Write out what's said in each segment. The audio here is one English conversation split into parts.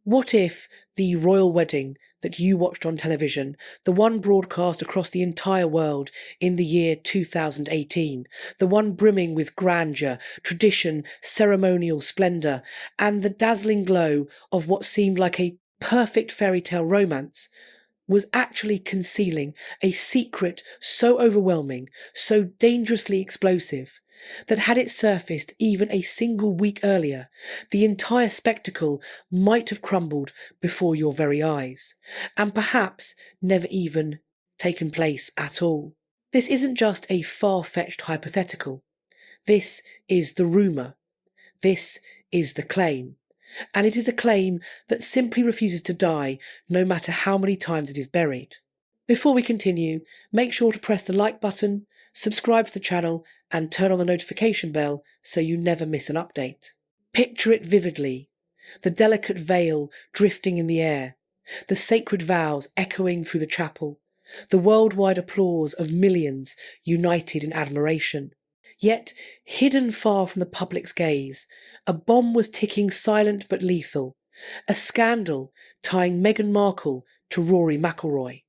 What if the royal wedding that you watched on television, the one broadcast across the entire world in the year 2018, the one brimming with grandeur, tradition, ceremonial splendour, and the dazzling glow of what seemed like a perfect fairy tale romance, was actually concealing a secret so overwhelming, so dangerously explosive, that had it surfaced even a single week earlier, the entire spectacle might have crumbled before your very eyes, and perhaps never even taken place at all. This isn't just a far-fetched hypothetical. This is the rumour. This is the claim. And it is a claim that simply refuses to die, no matter how many times it is buried. Before we continue, make sure to press the like button, subscribe to the channel, and turn on the notification bell so you never miss an update. Picture it vividly: the delicate veil drifting in the air, the sacred vows echoing through the chapel, the worldwide applause of millions united in admiration. Yet, hidden far from the public's gaze, a bomb was ticking, silent but lethal. A scandal tying Meghan Markle to Rory McIlroy.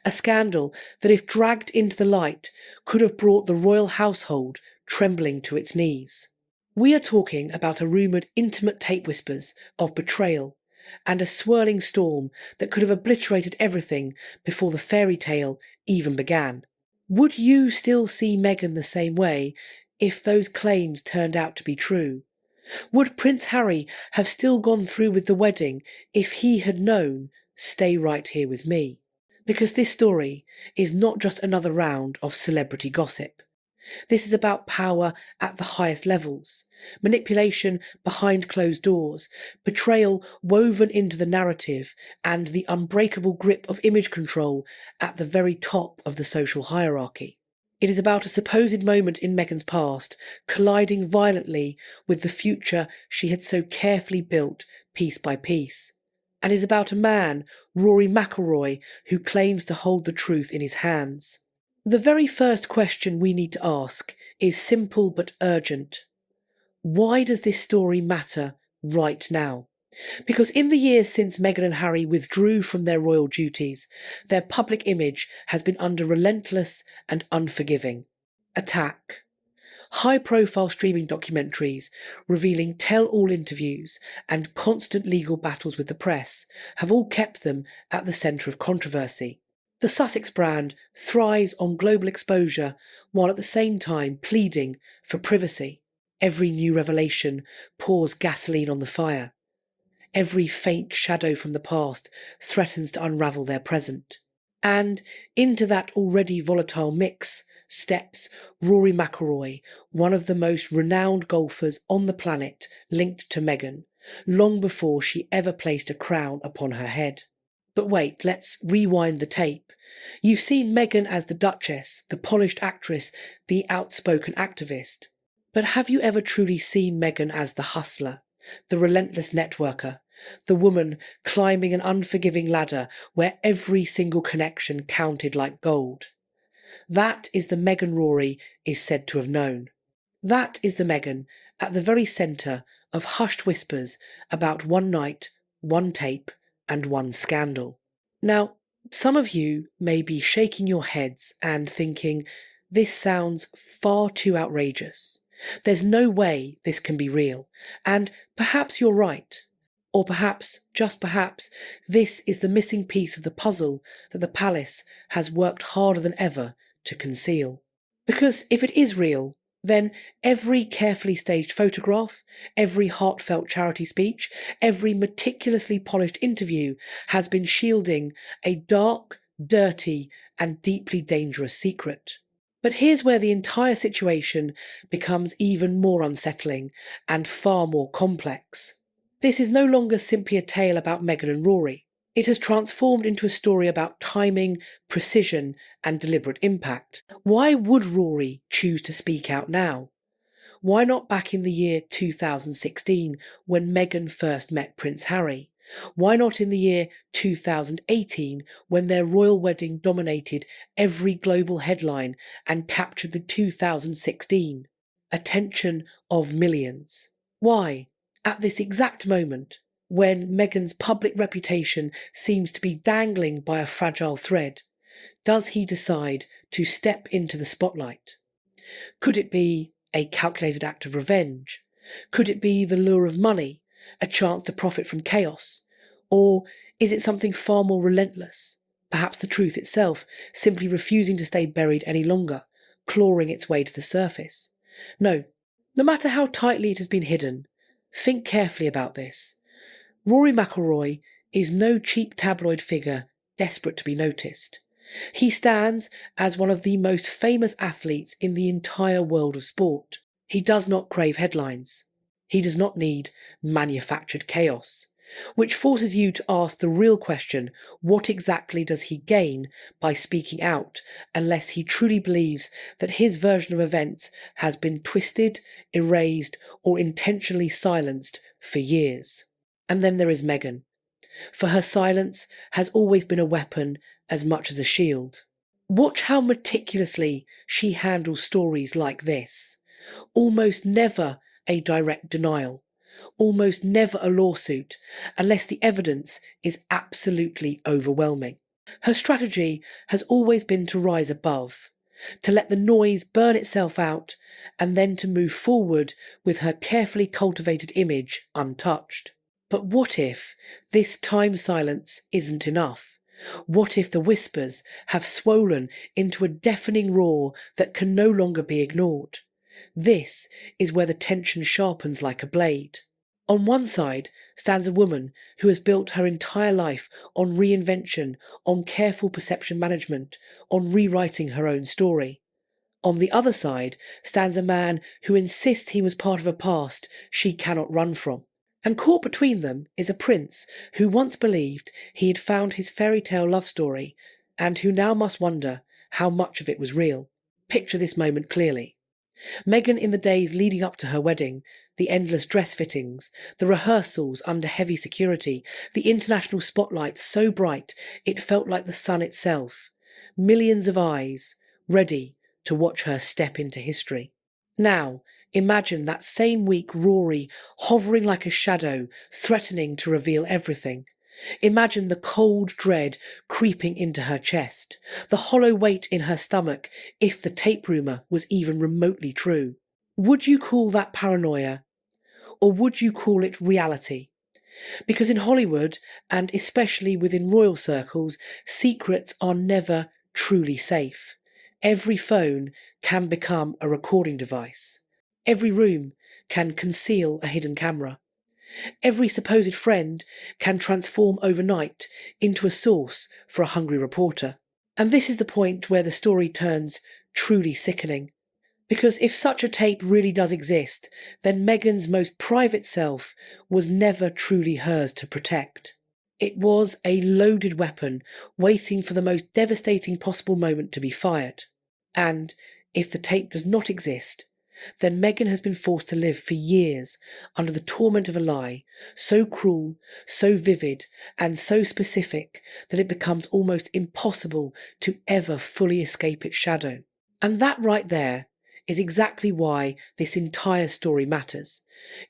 A scandal that, if dragged into the light, could have brought the royal household trembling to its knees. We are talking about a rumoured intimate tape whispers of betrayal and a swirling storm that could have obliterated everything before the fairy tale even began. Would you still see Meghan the same way if those claims turned out to be true? Would Prince Harry have still gone through with the wedding if he had known, "Stay right here with me"? Because this story is not just another round of celebrity gossip. This is about power at the highest levels, manipulation behind closed doors, betrayal woven into the narrative, and the unbreakable grip of image control at the very top of the social hierarchy. It is about a supposed moment in Meghan's past colliding violently with the future she had so carefully built piece by piece, and is about a man, Rory McIlroy, who claims to hold the truth in his hands. The very first question we need to ask is simple but urgent. Why does this story matter right now? Because in the years since Meghan and Harry withdrew from their royal duties, their public image has been under relentless and unforgiving attack. High-profile streaming documentaries revealing tell-all interviews and constant legal battles with the press have all kept them at the centre of controversy. The Sussex brand thrives on global exposure while at the same time pleading for privacy. Every new revelation pours gasoline on the fire. Every faint shadow from the past threatens to unravel their present. And into that already volatile mix steps Rory McIlroy, one of the most renowned golfers on the planet, linked to Meghan, long before she ever placed a crown upon her head. But wait, let's rewind the tape. You've seen Meghan as the Duchess, the polished actress, the outspoken activist. But have you ever truly seen Meghan as the hustler, the relentless networker, the woman climbing an unforgiving ladder where every single connection counted like gold? That is the Meghan Rory is said to have known. That is the Meghan at the very centre of hushed whispers about one night, one tape, and one scandal. Now, some of you may be shaking your heads and thinking, this sounds far too outrageous. There's no way this can be real. And perhaps you're right. Or perhaps, just perhaps, this is the missing piece of the puzzle that the palace has worked harder than ever to conceal. Because if it is real, then every carefully staged photograph, every heartfelt charity speech, every meticulously polished interview has been shielding a dark, dirty, and deeply dangerous secret. But here's where the entire situation becomes even more unsettling and far more complex. This is no longer simply a tale about Meghan and Rory. It has transformed into a story about timing, precision, and deliberate impact. Why would Rory choose to speak out now? Why not back in the year 2016 when Meghan first met Prince Harry? Why not in the year 2018 when their royal wedding dominated every global headline and captured the 2016 attention of millions? Why, at this exact moment, when Meghan's public reputation seems to be dangling by a fragile thread? Does he decide to step into the spotlight? Could it be a calculated act of revenge? Could it be the lure of money, a chance to profit from chaos? Or is it something far more relentless? Perhaps the truth itself, simply refusing to stay buried any longer, clawing its way to the surface. No matter how tightly it has been hidden, think carefully about this. Rory McIlroy is no cheap tabloid figure desperate to be noticed. He stands as one of the most famous athletes in the entire world of sport. He does not crave headlines. He does not need manufactured chaos, which forces you to ask the real question: what exactly does he gain by speaking out, unless he truly believes that his version of events has been twisted, erased, or intentionally silenced for years? And then there is Meghan. For her silence has always been a weapon as much as a shield. Watch how meticulously she handles stories like this. Almost never a direct denial. Almost never a lawsuit, unless the evidence is absolutely overwhelming. Her strategy has always been to rise above, to let the noise burn itself out, and then to move forward with her carefully cultivated image untouched. But what if this time silence isn't enough? What if the whispers have swollen into a deafening roar that can no longer be ignored? This is where the tension sharpens like a blade. On one side stands a woman who has built her entire life on reinvention, on careful perception management, on rewriting her own story. On the other side stands a man who insists he was part of a past she cannot run from. And caught between them is a prince who once believed he had found his fairy tale love story, and who now must wonder how much of it was real. Picture this moment clearly. Meghan in the days leading up to her wedding, the endless dress fittings, the rehearsals under heavy security, the international spotlight so bright it felt like the sun itself. Millions of eyes ready to watch her step into history. Now, imagine that same week Rory hovering like a shadow, threatening to reveal everything. Imagine the cold dread creeping into her chest, the hollow weight in her stomach if the tape rumour was even remotely true. Would you call that paranoia? Or would you call it reality? Because in Hollywood, and especially within royal circles, secrets are never truly safe. Every phone can become a recording device. Every room can conceal a hidden camera. Every supposed friend can transform overnight into a source for a hungry reporter. And this is the point where the story turns truly sickening. Because if such a tape really does exist, then Meghan's most private self was never truly hers to protect. It was a loaded weapon waiting for the most devastating possible moment to be fired. And if the tape does not exist, then Meghan has been forced to live for years under the torment of a lie, so cruel, so vivid, and so specific that it becomes almost impossible to ever fully escape its shadow. And that right there is exactly why this entire story matters.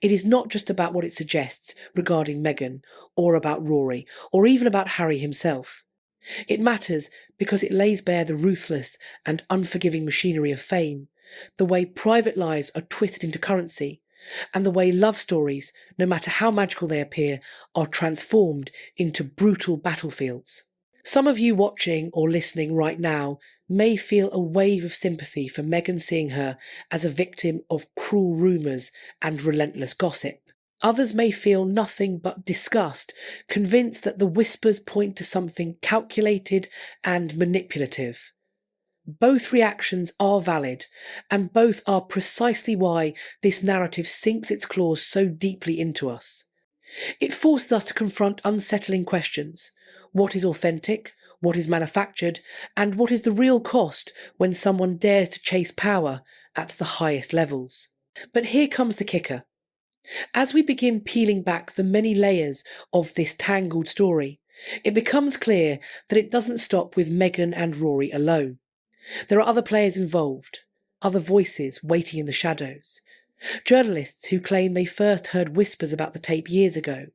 It is not just about what it suggests regarding Meghan, or about Rory, or even about Harry himself. It matters because it lays bare the ruthless and unforgiving machinery of fame, the way private lives are twisted into currency, and the way love stories, no matter how magical they appear, are transformed into brutal battlefields. Some of you watching or listening right now may feel a wave of sympathy for Meghan, seeing her as a victim of cruel rumours and relentless gossip. Others may feel nothing but disgust, convinced that the whispers point to something calculated and manipulative. Both reactions are valid, and both are precisely why this narrative sinks its claws so deeply into us. It forces us to confront unsettling questions. What is authentic? What is manufactured? And what is the real cost when someone dares to chase power at the highest levels? But here comes the kicker. As we begin peeling back the many layers of this tangled story, it becomes clear that it doesn't stop with Meghan and Rory alone. There are other players involved, other voices waiting in the shadows. Journalists who claim they first heard whispers about the tape years ago.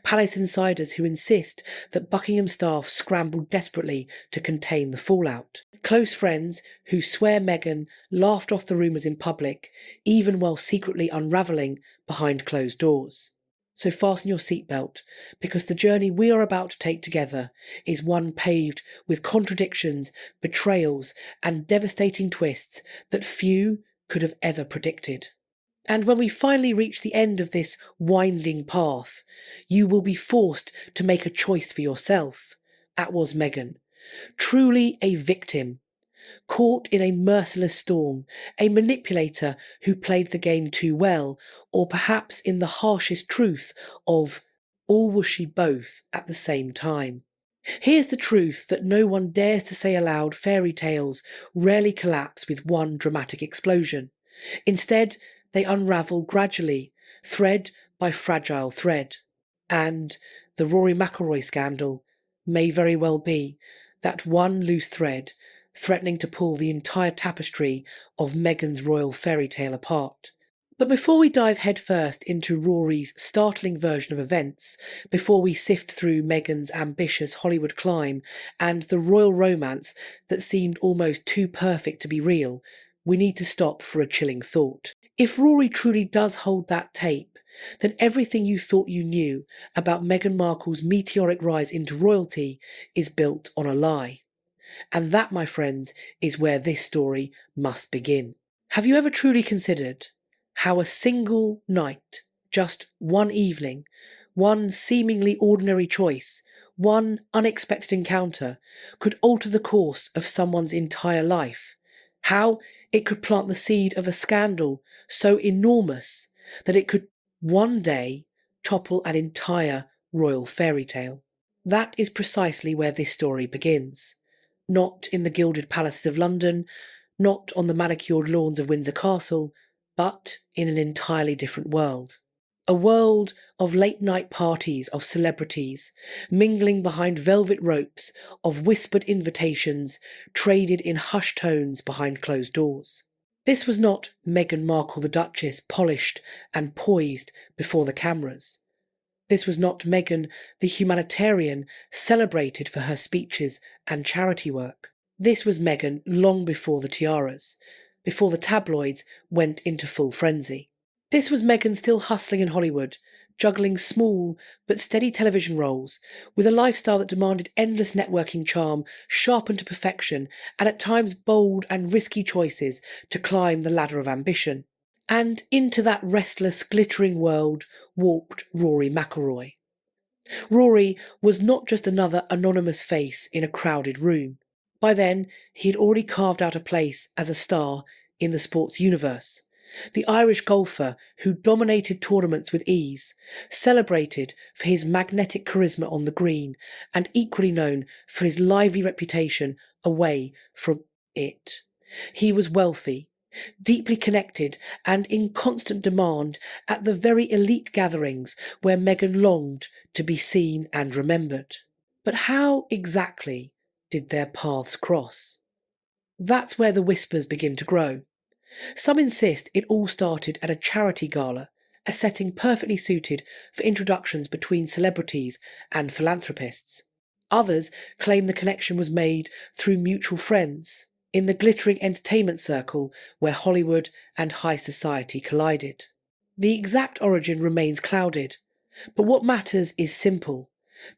Palace insiders who insist that Buckingham staff scrambled desperately to contain the fallout. Close friends who swear Meghan laughed off the rumours in public, even while secretly unravelling behind closed doors. So fasten your seatbelt, because the journey we are about to take together is one paved with contradictions, betrayals, and devastating twists that few could have ever predicted. And when we finally reach the end of this winding path, you will be forced to make a choice for yourself. That was Meghan. Truly a victim, caught in a merciless storm, a manipulator who played the game too well, or perhaps in the harshest truth of, or was she both at the same time? Here's the truth that no one dares to say aloud. Fairy tales rarely collapse with one dramatic explosion. Instead, they unravel gradually, thread by fragile thread. And the Rory McIlroy scandal may very well be that one loose thread threatening to pull the entire tapestry of Meghan's royal fairy tale apart. But before we dive headfirst into Rory's startling version of events, before we sift through Meghan's ambitious Hollywood climb and the royal romance that seemed almost too perfect to be real, we need to stop for a chilling thought. If Rory truly does hold that tape, then everything you thought you knew about Meghan Markle's meteoric rise into royalty is built on a lie. And that, my friends, is where this story must begin. Have you ever truly considered how a single night, just one evening, one seemingly ordinary choice, one unexpected encounter, could alter the course of someone's entire life? How it could plant the seed of a scandal so enormous that it could one day topple an entire royal fairy tale? That is precisely where this story begins. Not in the gilded palaces of London, not on the manicured lawns of Windsor Castle, but in an entirely different world. A world of late-night parties of celebrities, mingling behind velvet ropes, of whispered invitations, traded in hushed tones behind closed doors. This was not Meghan Markle the Duchess, polished and poised before the cameras. This was not Meghan the humanitarian, celebrated for her speeches and charity work. This was Meghan long before the tiaras, before the tabloids went into full frenzy. This was Meghan still hustling in Hollywood, juggling small but steady television roles, with a lifestyle that demanded endless networking charm, sharpened to perfection, and at times bold and risky choices to climb the ladder of ambition. And into that restless, glittering world walked Rory McIlroy. Rory was not just another anonymous face in a crowded room. By then, he had already carved out a place as a star in the sports universe. The Irish golfer who dominated tournaments with ease, celebrated for his magnetic charisma on the green, and equally known for his lively reputation away from it. He was wealthy, deeply connected, and in constant demand at the very elite gatherings where Meghan longed to be seen and remembered. But how exactly did their paths cross? That's where the whispers begin to grow. Some insist it all started at a charity gala, a setting perfectly suited for introductions between celebrities and philanthropists. Others claim the connection was made through mutual friends, in the glittering entertainment circle where Hollywood and high society collided. The exact origin remains clouded, but what matters is simple.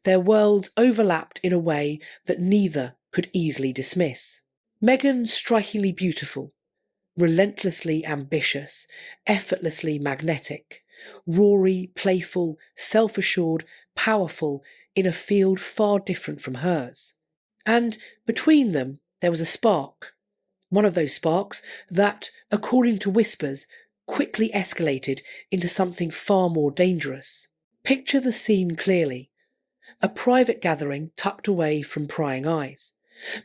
Their worlds overlapped in a way that neither could easily dismiss. Meghan strikingly beautiful, relentlessly ambitious, effortlessly magnetic. Rory playful, self-assured, powerful, in a field far different from hers. And between them there was a spark. One of those sparks that, according to whispers, quickly escalated into something far more dangerous. Picture the scene clearly. A private gathering tucked away from prying eyes.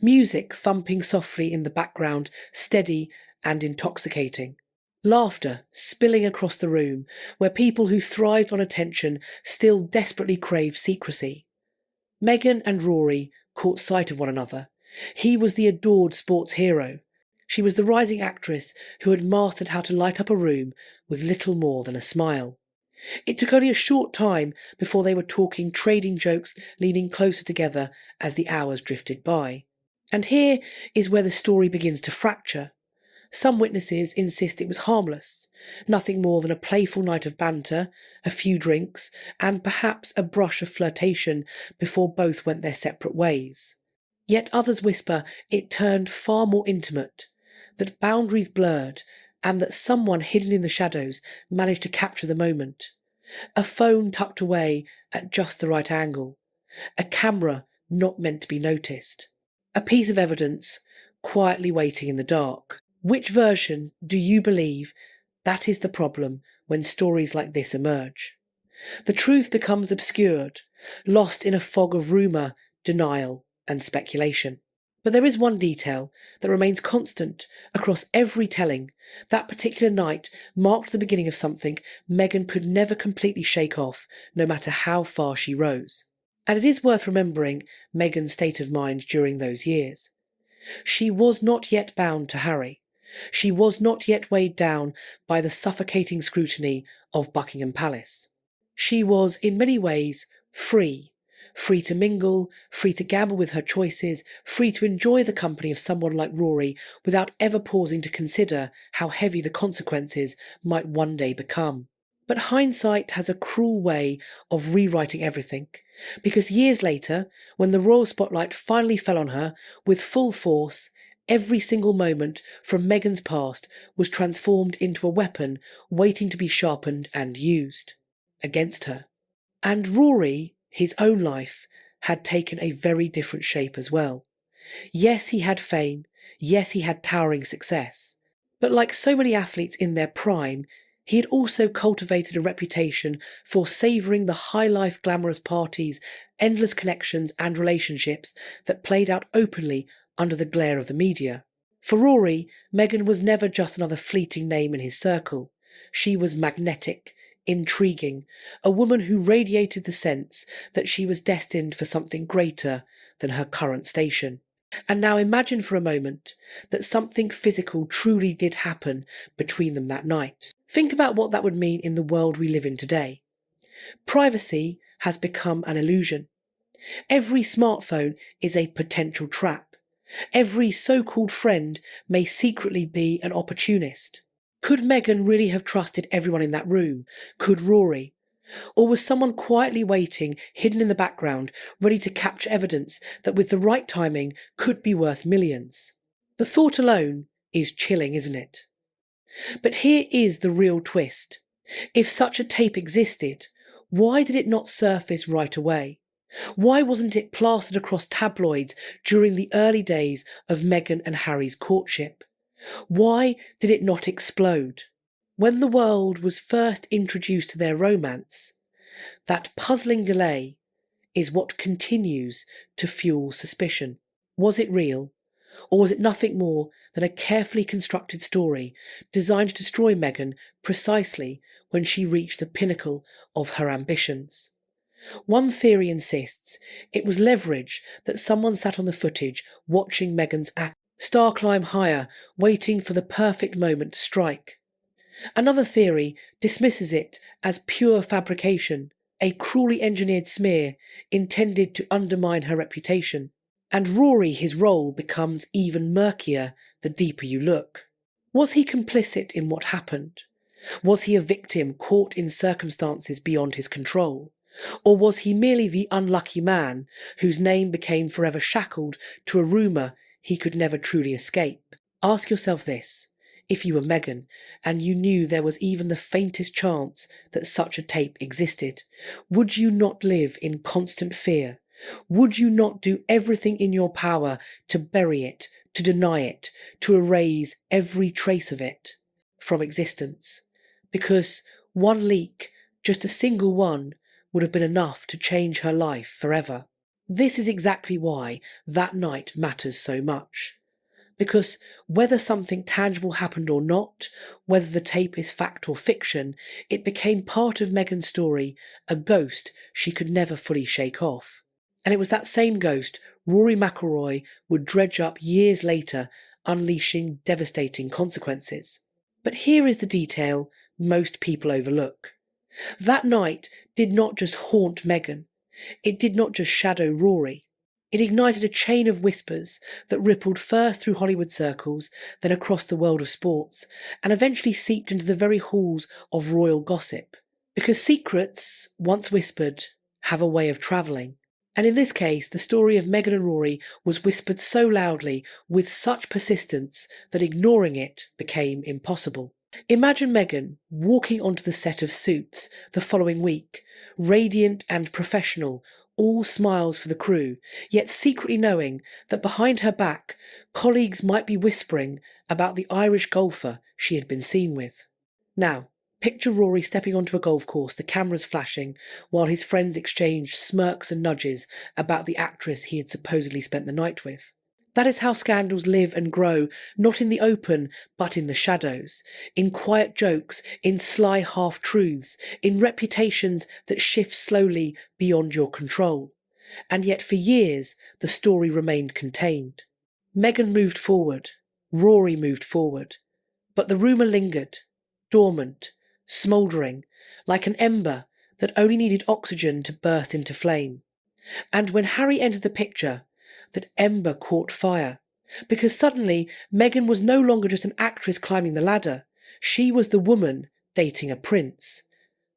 Music thumping softly in the background, steady and intoxicating. Laughter spilling across the room, where people who thrived on attention still desperately craved secrecy. Meghan and Rory caught sight of one another. He was the adored sports hero. She was the rising actress who had mastered how to light up a room with little more than a smile. It took only a short time before they were talking, trading jokes, leaning closer together as the hours drifted by. And here is where the story begins to fracture. Some witnesses insist it was harmless, nothing more than a playful night of banter, a few drinks, and perhaps a brush of flirtation before both went their separate ways. Yet others whisper it turned far more intimate, that boundaries blurred, and that someone hidden in the shadows managed to capture the moment. A phone tucked away at just the right angle, a camera not meant to be noticed, a piece of evidence quietly waiting in the dark. Which version do you believe? That is the problem when stories like this emerge. The truth becomes obscured, lost in a fog of rumour, denial, and speculation. But there is one detail that remains constant across every telling. That particular night marked the beginning of something Meghan could never completely shake off, no matter how far she rose. And it is worth remembering Meghan's state of mind during those years. She was not yet bound to Harry. She was not yet weighed down by the suffocating scrutiny of Buckingham Palace. She was, in many ways, free. Free to mingle, free to gamble with her choices, free to enjoy the company of someone like Rory without ever pausing to consider how heavy the consequences might one day become. But hindsight has a cruel way of rewriting everything, because years later, when the royal spotlight finally fell on her with full force, every single moment from Meghan's past was transformed into a weapon waiting to be sharpened and used against her. And Rory, his own life, had taken a very different shape as well. Yes, he had fame. Yes, he had towering success. But like so many athletes in their prime, he had also cultivated a reputation for savouring the high-life glamorous parties, endless connections and relationships that played out openly under the glare of the media. For Rory, Meghan was never just another fleeting name in his circle. She was magnetic, intriguing, a woman who radiated the sense that she was destined for something greater than her current station. And now imagine for a moment that something physical truly did happen between them that night. Think about what that would mean in the world we live in today. Privacy has become an illusion. Every smartphone is a potential trap. Every so-called friend may secretly be an opportunist. Could Meghan really have trusted everyone in that room? Could Rory? Or was someone quietly waiting, hidden in the background, ready to capture evidence that with the right timing could be worth millions? The thought alone is chilling, isn't it? But here is the real twist. If such a tape existed, why did it not surface right away? Why wasn't it plastered across tabloids during the early days of Meghan and Harry's courtship? Why did it not explode? When the world was first introduced to their romance, that puzzling delay is what continues to fuel suspicion. Was it real? Or was it nothing more than a carefully constructed story designed to destroy Meghan precisely when she reached the pinnacle of her ambitions? One theory insists it was leverage, that someone sat on the footage watching Meghan's star climb higher, waiting for the perfect moment to strike. Another theory dismisses it as pure fabrication, a cruelly engineered smear intended to undermine her reputation. And Rory, his role, becomes even murkier the deeper you look. Was he complicit in what happened? Was he a victim caught in circumstances beyond his control? Or was he merely the unlucky man whose name became forever shackled to a rumour he could never truly escape? Ask yourself this. If you were Meghan and you knew there was even the faintest chance that such a tape existed, would you not live in constant fear? Would you not do everything in your power to bury it, to deny it, to erase every trace of it from existence? Because one leak, just a single one, would have been enough to change her life forever. This is exactly why that night matters so much. Because whether something tangible happened or not, whether the tape is fact or fiction, it became part of Meghan's story, a ghost she could never fully shake off. And it was that same ghost Rory McIlroy would dredge up years later unleashing devastating consequences. But here is the detail most people overlook. That night did not just haunt Meghan. It did not just shadow Rory. It ignited a chain of whispers that rippled first through Hollywood circles, then across the world of sports, and eventually seeped into the very halls of royal gossip. Because secrets, once whispered, have a way of travelling. And in this case, the story of Meghan and Rory was whispered so loudly, with such persistence, that ignoring it became impossible. Imagine Meghan walking onto the set of Suits the following week, radiant and professional, all smiles for the crew, yet secretly knowing that behind her back, colleagues might be whispering about the Irish golfer she had been seen with. Now, picture Rory stepping onto a golf course, the cameras flashing, while his friends exchange smirks and nudges about the actress he had supposedly spent the night with. That is how scandals live and grow, not in the open, but in the shadows, in quiet jokes, in sly half-truths, in reputations that shift slowly beyond your control. And yet for years, the story remained contained. Meghan moved forward, Rory moved forward, but the rumour lingered, dormant, smouldering, like an ember that only needed oxygen to burst into flame. And when Harry entered the picture, that ember caught fire, because suddenly Meghan was no longer just an actress climbing the ladder. She was the woman dating a prince.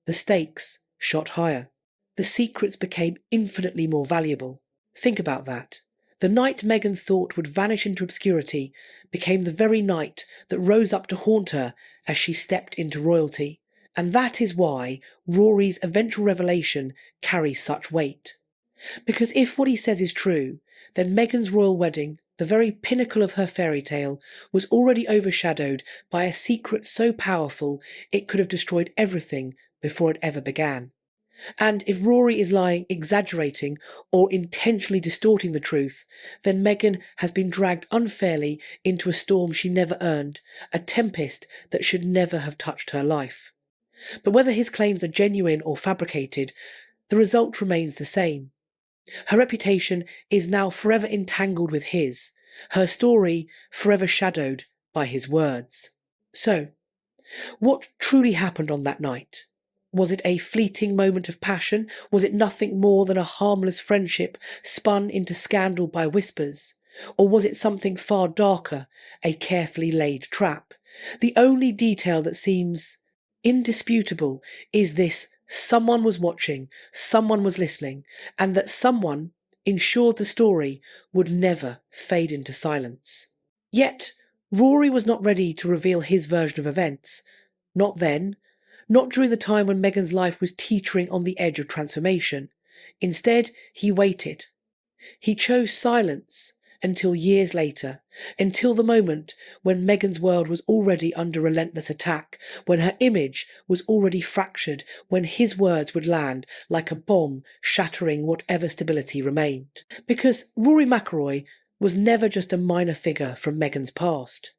The stakes shot higher. The secrets became infinitely more valuable. Think about that. The night Meghan thought would vanish into obscurity became the very night that rose up to haunt her as she stepped into royalty. And that is why Rory's eventual revelation carries such weight. Because if what he says is true, then Meghan's royal wedding, the very pinnacle of her fairy tale, was already overshadowed by a secret so powerful it could have destroyed everything before it ever began. And if Rory is lying, exaggerating, or intentionally distorting the truth, then Meghan has been dragged unfairly into a storm she never earned, a tempest that should never have touched her life. But whether his claims are genuine or fabricated, the result remains the same. Her reputation is now forever entangled with his, her story forever shadowed by his words. So, what truly happened on that night? Was it a fleeting moment of passion? Was it nothing more than a harmless friendship spun into scandal by whispers? Or was it something far darker, a carefully laid trap? The only detail that seems indisputable is this: someone was watching, someone was listening, and that someone ensured the story would never fade into silence. Yet, Rory was not ready to reveal his version of events. Not then. Not during the time when Meghan's life was teetering on the edge of transformation. Instead, he waited. He chose silence until years later, until the moment when Meghan's world was already under relentless attack, when her image was already fractured, when his words would land like a bomb shattering whatever stability remained. Because Rory McIlroy was never just a minor figure from Meghan's past.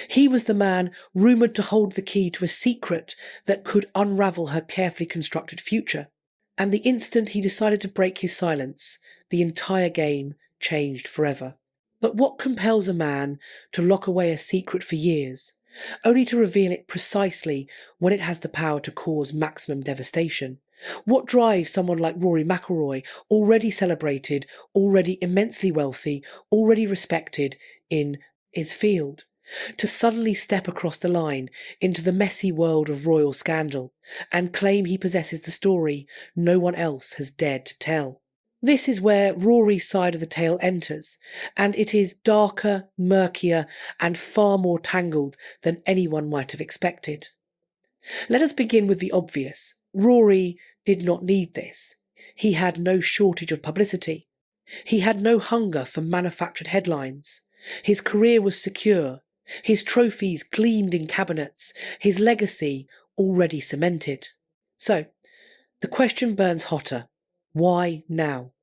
He was the man rumoured to hold the key to a secret that could unravel her carefully constructed future. And the instant he decided to break his silence, the entire game changed forever. But what compels a man to lock away a secret for years, only to reveal it precisely when it has the power to cause maximum devastation? What drives someone like Rory McIlroy, already celebrated, already immensely wealthy, already respected in his field, to suddenly step across the line into the messy world of royal scandal and claim he possesses the story no one else has dared to tell? This is where Rory's side of the tale enters, and it is darker, murkier, and far more tangled than anyone might have expected. Let us begin with the obvious. Rory did not need this. He had no shortage of publicity. He had no hunger for manufactured headlines. His career was secure. His trophies gleamed in cabinets, his legacy already cemented. So, the question burns hotter. Why now?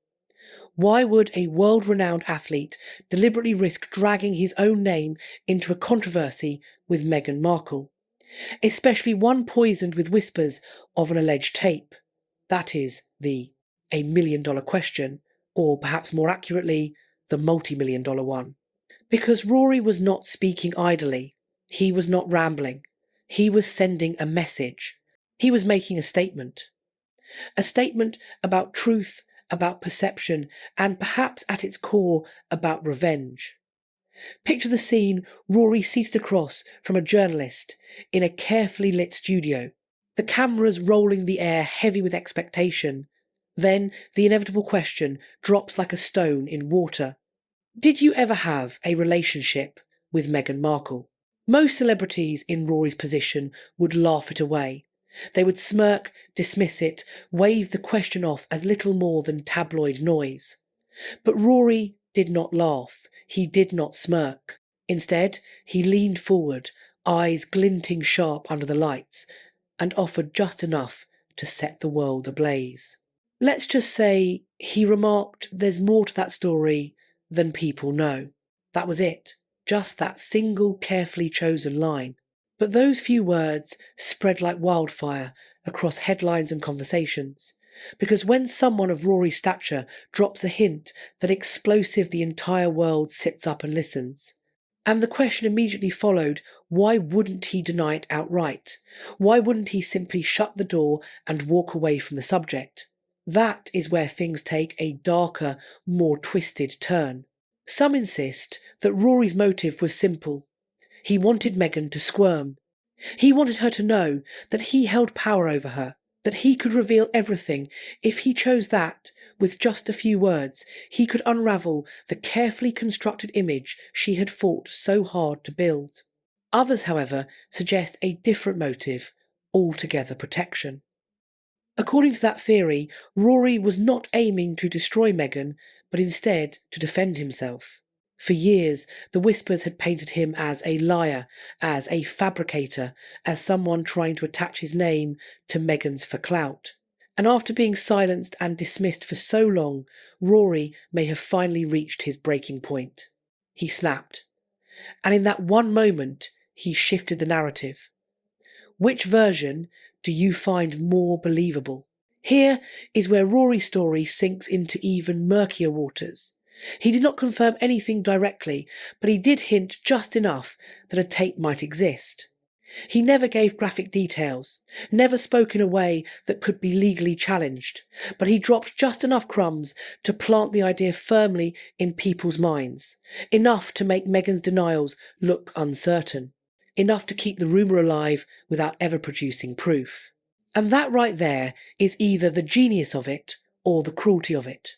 Why would a world-renowned athlete deliberately risk dragging his own name into a controversy with Meghan Markle? Especially one poisoned with whispers of an alleged tape. That is the $1 million question, or perhaps more accurately, the multi-million-dollar one. Because Rory was not speaking idly. He was not rambling. He was sending a message. He was making a statement. A statement about truth, about perception, and perhaps at its core about revenge. Picture the scene: Rory seated across from a journalist in a carefully lit studio, the cameras rolling the air heavy with expectation. Then the inevitable question drops like a stone in water. Did you ever have a relationship with Meghan Markle? Most celebrities in Rory's position would laugh it away. They would smirk, dismiss it, wave the question off as little more than tabloid noise. But Rory did not laugh. He did not smirk. Instead, he leaned forward, eyes glinting sharp under the lights, and offered just enough to set the world ablaze. Let's just say he remarked, "There's more to that story than people know." That was it. Just that single carefully chosen line. But those few words spread like wildfire across headlines and conversations. Because when someone of Rory's stature drops a hint, that explosive, the entire world sits up and listens. And the question immediately followed: why wouldn't he deny it outright? Why wouldn't he simply shut the door and walk away from the subject? That is where things take a darker, more twisted turn. Some insist that Rory's motive was simple. He wanted Meghan to squirm. He wanted her to know that he held power over her, that he could reveal everything. If he chose that, with just a few words, he could unravel the carefully constructed image she had fought so hard to build. Others, however, suggest a different motive, altogether protection. According to that theory, Rory was not aiming to destroy Meghan, but instead to defend himself. For years, the Whispers had painted him as a liar, as a fabricator, as someone trying to attach his name to Meghan's for clout. And after being silenced and dismissed for so long, Rory may have finally reached his breaking point. He snapped. And in that one moment, he shifted the narrative. Which version do you find more believable? Here is where Rory's story sinks into even murkier waters. He did not confirm anything directly, but he did hint just enough that a tape might exist. He never gave graphic details, never spoke in a way that could be legally challenged, but he dropped just enough crumbs to plant the idea firmly in people's minds, enough to make Meghan's denials look uncertain, enough to keep the rumour alive without ever producing proof. And that right there is either the genius of it or the cruelty of it.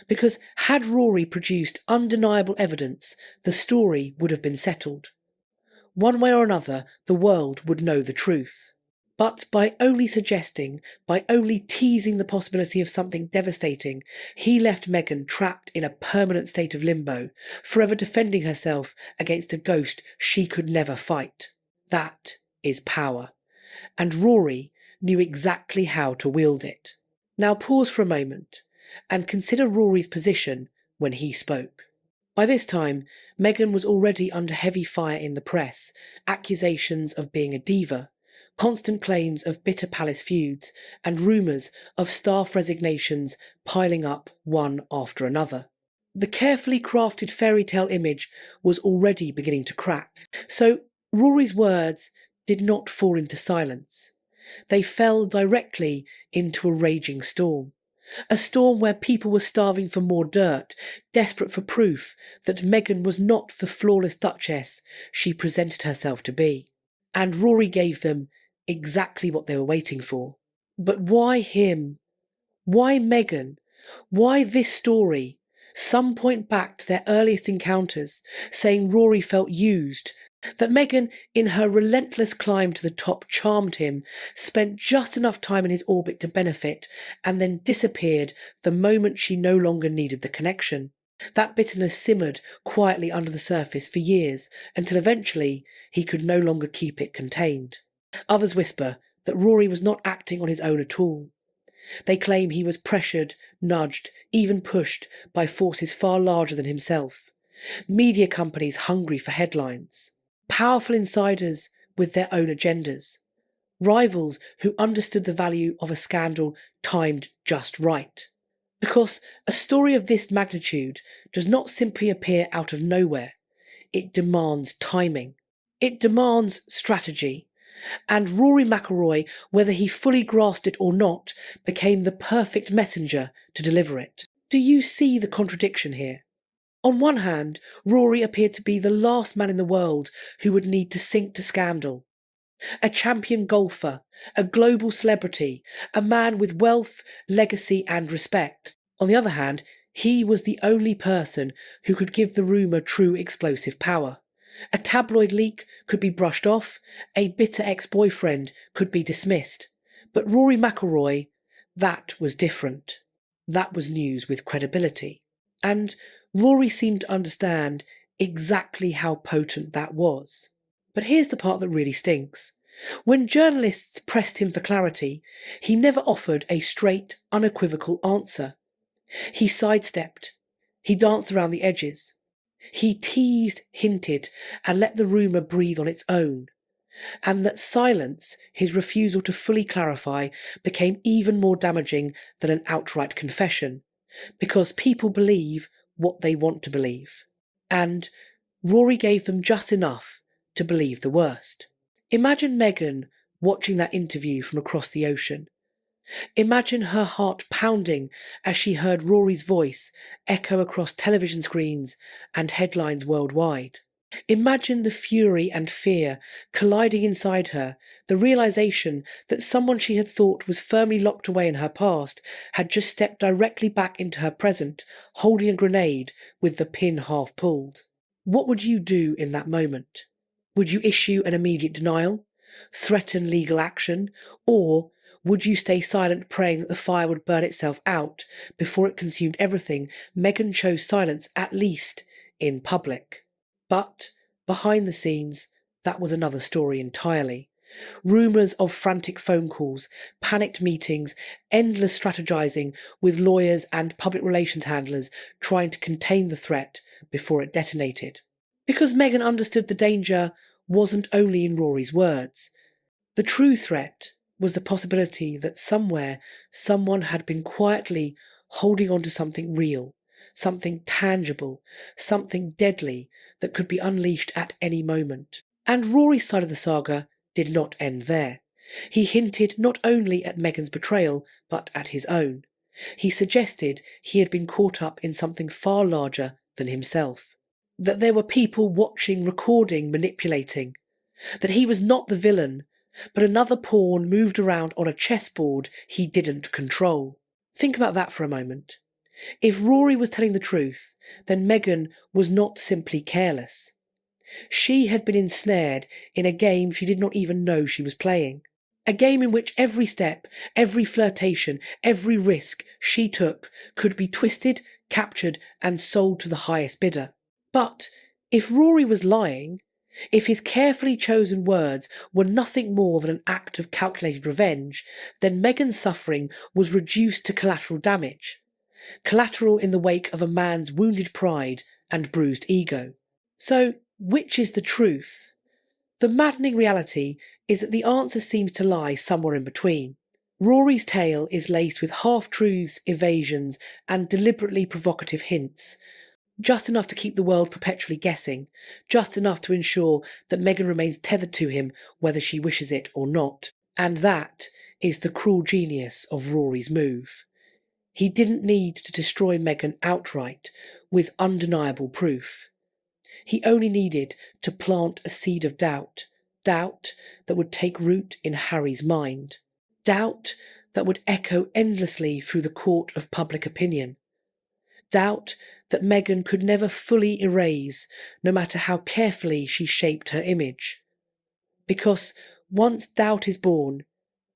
Because had Rory produced undeniable evidence, the story would have been settled. One way or another, the world would know the truth. But by only suggesting, by only teasing the possibility of something devastating, he left Meghan trapped in a permanent state of limbo, forever defending herself against a ghost she could never fight. That is power. And Rory knew exactly how to wield it. Now pause for a moment and consider Rory's position when he spoke. By this time, Meghan was already under heavy fire in the press, accusations of being a diva, constant claims of bitter palace feuds, and rumours of staff resignations piling up one after another. The carefully crafted fairy tale image was already beginning to crack, so Rory's words did not fall into silence. They fell directly into a raging storm. A storm where people were starving for more dirt, desperate for proof that Meghan was not the flawless duchess she presented herself to be. And Rory gave them exactly what they were waiting for. But why him? Why Meghan? Why this story? Some point back to their earliest encounters, saying Rory felt used, that Meghan, in her relentless climb to the top, charmed him, spent just enough time in his orbit to benefit, and then disappeared the moment she no longer needed the connection. That bitterness simmered quietly under the surface for years, until eventually he could no longer keep it contained. Others whisper that Rory was not acting on his own at all. They claim he was pressured, nudged, even pushed by forces far larger than himself. Media companies hungry for headlines. Powerful insiders with their own agendas. Rivals who understood the value of a scandal timed just right. Because a story of this magnitude does not simply appear out of nowhere. it demands timing. It demands strategy. And Rory McIlroy, whether he fully grasped it or not, became the perfect messenger to deliver it. Do you see the contradiction here? On one hand, Rory appeared to be the last man in the world who would need to sink to scandal. A champion golfer, a global celebrity, a man with wealth, legacy and respect. On the other hand, he was the only person who could give the rumour true explosive power. A tabloid leak could be brushed off, a bitter ex-boyfriend could be dismissed. But Rory McIlroy, that was different. That was news with credibility. And Rory seemed to understand exactly how potent that was. But here's the part that really stinks. When journalists pressed him for clarity, he never offered a straight, unequivocal answer. He sidestepped. He danced around the edges. He teased, hinted, and let the rumour breathe on its own. And that silence, his refusal to fully clarify, became even more damaging than an outright confession, because people believe what they want to believe. And Rory gave them just enough to believe the worst. Imagine Meghan watching that interview from across the ocean. Imagine her heart pounding as she heard Rory's voice echo across television screens and headlines worldwide. Imagine the fury and fear colliding inside her, the realization that someone she had thought was firmly locked away in her past had just stepped directly back into her present, holding a grenade with the pin half pulled. What would you do in that moment? Would you issue an immediate denial, threaten legal action, or would you stay silent praying that the fire would burn itself out before it consumed everything? Meghan chose silence, at least in public. But behind the scenes, that was another story entirely. Rumours of frantic phone calls, panicked meetings, endless strategizing with lawyers and public relations handlers trying to contain the threat before it detonated. Because Meghan understood the danger wasn't only in Rory's words. The true threat was the possibility that somewhere someone had been quietly holding on to something real, something tangible, something deadly that could be unleashed at any moment. And Rory's side of the saga did not end there. He hinted not only at Meghan's betrayal, but at his own. He suggested he had been caught up in something far larger than himself. That there were people watching, recording, manipulating. That he was not the villain, but another pawn moved around on a chessboard he didn't control. Think about that for a moment. If Rory was telling the truth, then Meghan was not simply careless. She had been ensnared in a game she did not even know she was playing. A game in which every step, every flirtation, every risk she took could be twisted, captured, and sold to the highest bidder. But if Rory was lying, if his carefully chosen words were nothing more than an act of calculated revenge, then Meghan's suffering was reduced to collateral damage. Collateral in the wake of a man's wounded pride and bruised ego. So, which is the truth? The maddening reality is that the answer seems to lie somewhere in between. Rory's tale is laced with half-truths, evasions, and deliberately provocative hints, just enough to keep the world perpetually guessing, just enough to ensure that Meghan remains tethered to him whether she wishes it or not. And that is the cruel genius of Rory's move. He didn't need to destroy Meghan outright with undeniable proof. He only needed to plant a seed of doubt, doubt that would take root in Harry's mind, doubt that would echo endlessly through the court of public opinion, doubt that Meghan could never fully erase, no matter how carefully she shaped her image. Because once doubt is born,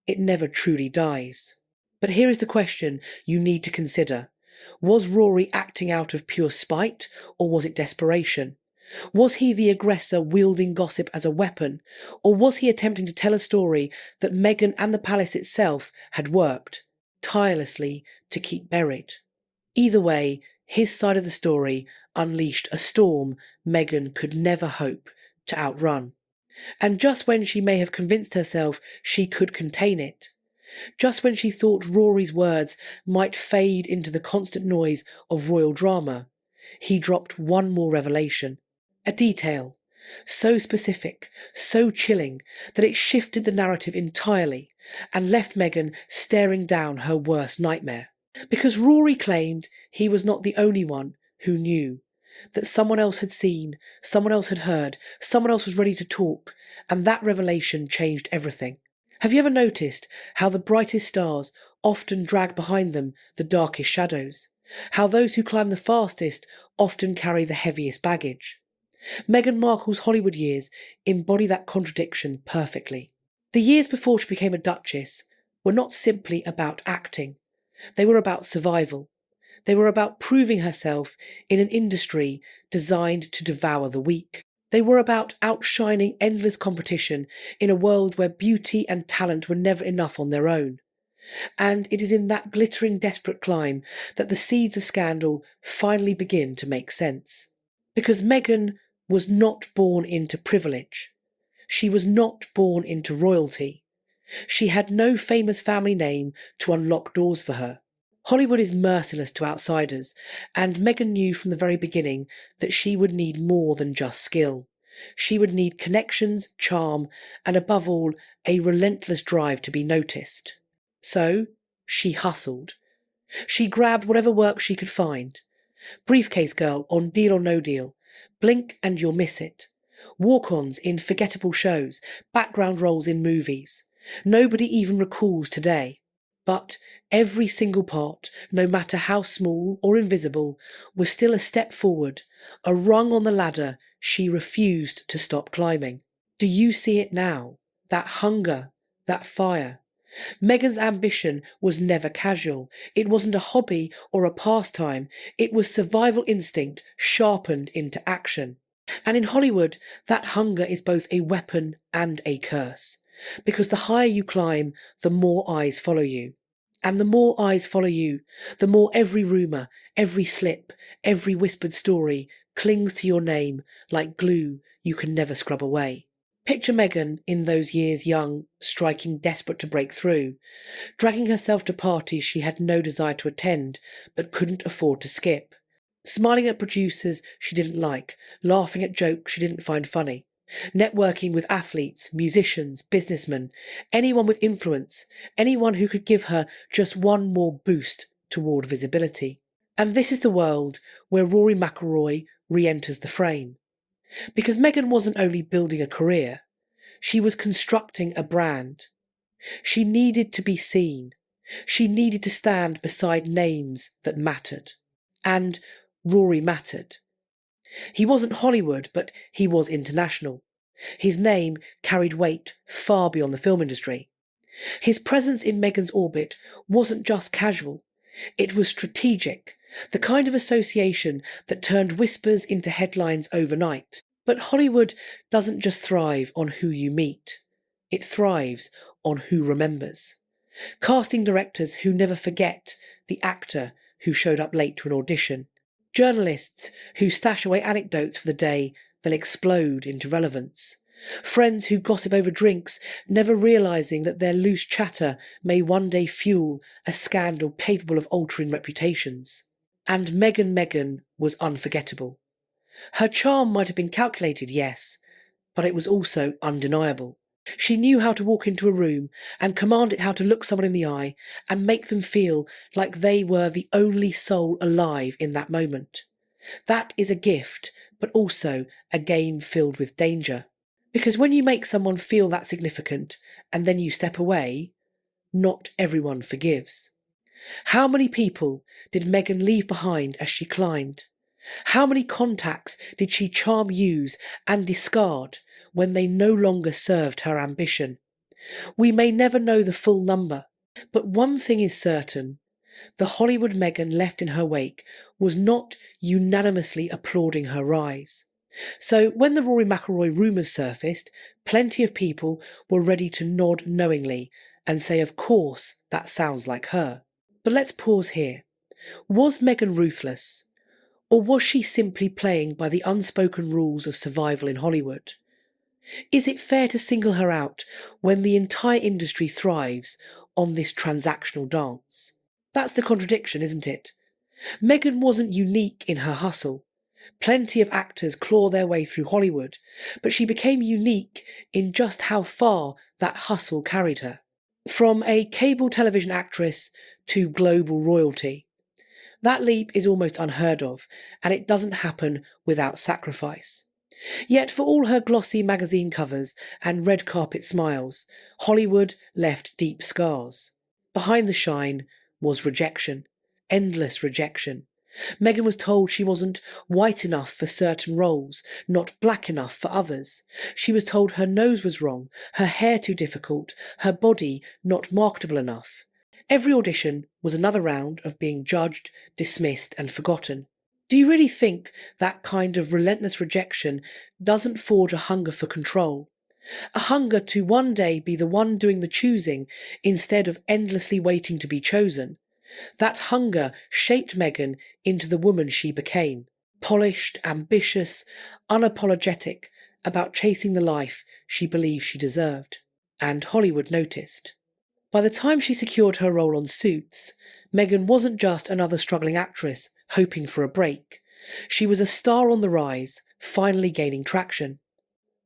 it never truly dies. But here is the question you need to consider. Was Rory acting out of pure spite, or was it desperation? Was he the aggressor wielding gossip as a weapon, or was he attempting to tell a story that Meghan and the palace itself had worked tirelessly to keep buried? Either way, his side of the story unleashed a storm Meghan could never hope to outrun. And just when she may have convinced herself she could contain it, just when she thought Rory's words might fade into the constant noise of royal drama, he dropped one more revelation. A detail so specific, so chilling, that it shifted the narrative entirely and left Meghan staring down her worst nightmare. Because Rory claimed he was not the only one who knew, that someone else had seen, someone else had heard, someone else was ready to talk, and that revelation changed everything. Have you ever noticed how the brightest stars often drag behind them the darkest shadows? How those who climb the fastest often carry the heaviest baggage? Meghan Markle's Hollywood years embody that contradiction perfectly. The years before she became a duchess were not simply about acting. They were about survival. They were about proving herself in an industry designed to devour the weak. They were about outshining endless competition in a world where beauty and talent were never enough on their own. And it is in that glittering, desperate climb that the seeds of scandal finally begin to make sense. Because Meghan was not born into privilege. She was not born into royalty. She had no famous family name to unlock doors for her. Hollywood is merciless to outsiders, and Meghan knew from the very beginning that she would need more than just skill. She would need connections, charm, and above all, a relentless drive to be noticed. So, she hustled. She grabbed whatever work she could find. Briefcase Girl on Deal or No Deal. Blink and you'll miss it. Walk-ons in forgettable shows, background roles in movies. Nobody even recalls today. But every single part, no matter how small or invisible, was still a step forward, a rung on the ladder she refused to stop climbing. Do you see it now? That hunger, that fire. Meghan's ambition was never casual. It wasn't a hobby or a pastime. It was survival instinct sharpened into action. And in Hollywood, that hunger is both a weapon and a curse. Because the higher you climb, the more eyes follow you. And the more eyes follow you, the more every rumour, every slip, every whispered story clings to your name like glue you can never scrub away. Picture Meghan in those years young, striking desperate to break through, dragging herself to parties she had no desire to attend but couldn't afford to skip, smiling at producers she didn't like, laughing at jokes she didn't find funny, networking with athletes, musicians, businessmen, anyone with influence, anyone who could give her just one more boost toward visibility. And this is the world where Rory McIlroy re-enters the frame. Because Meghan wasn't only building a career, she was constructing a brand. She needed to be seen. She needed to stand beside names that mattered. And Rory mattered. He wasn't Hollywood, but he was international. His name carried weight far beyond the film industry. His presence in Meghan's orbit wasn't just casual. It was strategic, the kind of association that turned whispers into headlines overnight. But Hollywood doesn't just thrive on who you meet. It thrives on who remembers. Casting directors who never forget the actor who showed up late to an audition. Journalists who stash away anecdotes for the day they'll explode into relevance. Friends who gossip over drinks, never realising that their loose chatter may one day fuel a scandal capable of altering reputations. And Meghan was unforgettable. Her charm might have been calculated, yes, but it was also undeniable. She knew how to walk into a room and commanded how to look someone in the eye and make them feel like they were the only soul alive in that moment. That is a gift, but also a game filled with danger. Because when you make someone feel that significant and then you step away, not everyone forgives. How many people did Meghan leave behind as she climbed? How many contacts did she charm, use and discard when they no longer served her ambition? We may never know the full number, but one thing is certain. The Hollywood Meghan left in her wake was not unanimously applauding her rise. So when the Rory McIlroy rumours surfaced, plenty of people were ready to nod knowingly and say, of course, that sounds like her. But let's pause here. Was Meghan ruthless? Or was she simply playing by the unspoken rules of survival in Hollywood? Is it fair to single her out when the entire industry thrives on this transactional dance? That's the contradiction, isn't it? Meghan wasn't unique in her hustle. Plenty of actors claw their way through Hollywood, but she became unique in just how far that hustle carried her. From a cable television actress to global royalty. That leap is almost unheard of, and it doesn't happen without sacrifice. Yet for all her glossy magazine covers and red carpet smiles, Hollywood left deep scars. Behind the shine was rejection, endless rejection. Meghan was told she wasn't white enough for certain roles, not black enough for others. She was told her nose was wrong, her hair too difficult, her body not marketable enough. Every audition was another round of being judged, dismissed and forgotten. Do you really think that kind of relentless rejection doesn't forge a hunger for control? A hunger to one day be the one doing the choosing instead of endlessly waiting to be chosen? That hunger shaped Meghan into the woman she became, polished, ambitious, unapologetic about chasing the life she believed she deserved. And Hollywood noticed. By the time she secured her role on Suits, Meghan wasn't just another struggling actress hoping for a break. She was a star on the rise, finally gaining traction.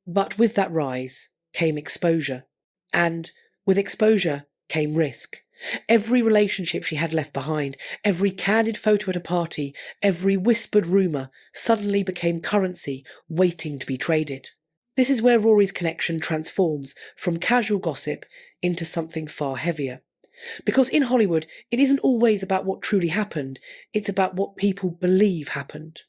But with that rise came exposure. And with exposure came risk. Every relationship she had left behind, every candid photo at a party, every whispered rumour suddenly became currency waiting to be traded. This is where Rory's connection transforms from casual gossip into something far heavier. Because in Hollywood, it isn't always about what truly happened, it's about what people believe happened.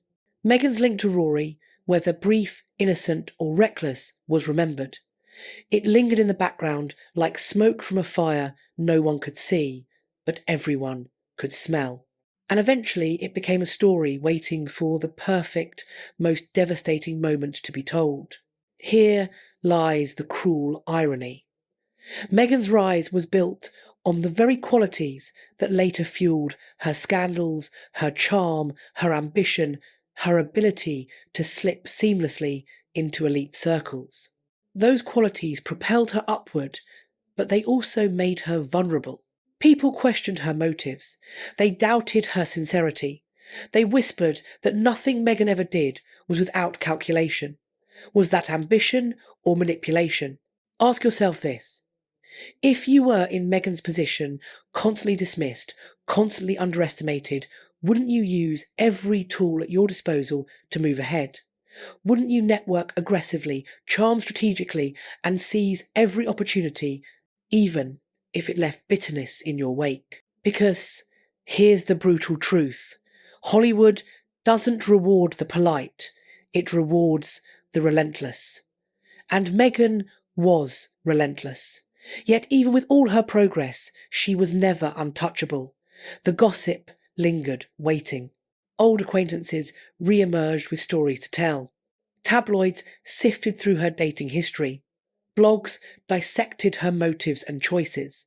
Meghan's link to Rory, whether brief, innocent or reckless, was remembered. It lingered in the background like smoke from a fire no one could see, but everyone could smell. And eventually it became a story waiting for the perfect, most devastating moment to be told. Here lies the cruel irony. Meghan's rise was built on the very qualities that later fueled her scandals, her charm, her ambition, her ability to slip seamlessly into elite circles. Those qualities propelled her upward, but they also made her vulnerable. People questioned her motives. They doubted her sincerity. They whispered that nothing Meghan ever did was without calculation. Was that ambition or manipulation? Ask yourself this. If you were in Meghan's position, constantly dismissed, constantly underestimated, wouldn't you use every tool at your disposal to move ahead? Wouldn't you network aggressively, charm strategically, and seize every opportunity, even if it left bitterness in your wake? Because here's the brutal truth. Hollywood doesn't reward the polite, it rewards the relentless. And Meghan was relentless. Yet even with all her progress, she was never untouchable. The gossip lingered, waiting. Old acquaintances re-emerged with stories to tell. Tabloids sifted through her dating history. Blogs dissected her motives and choices.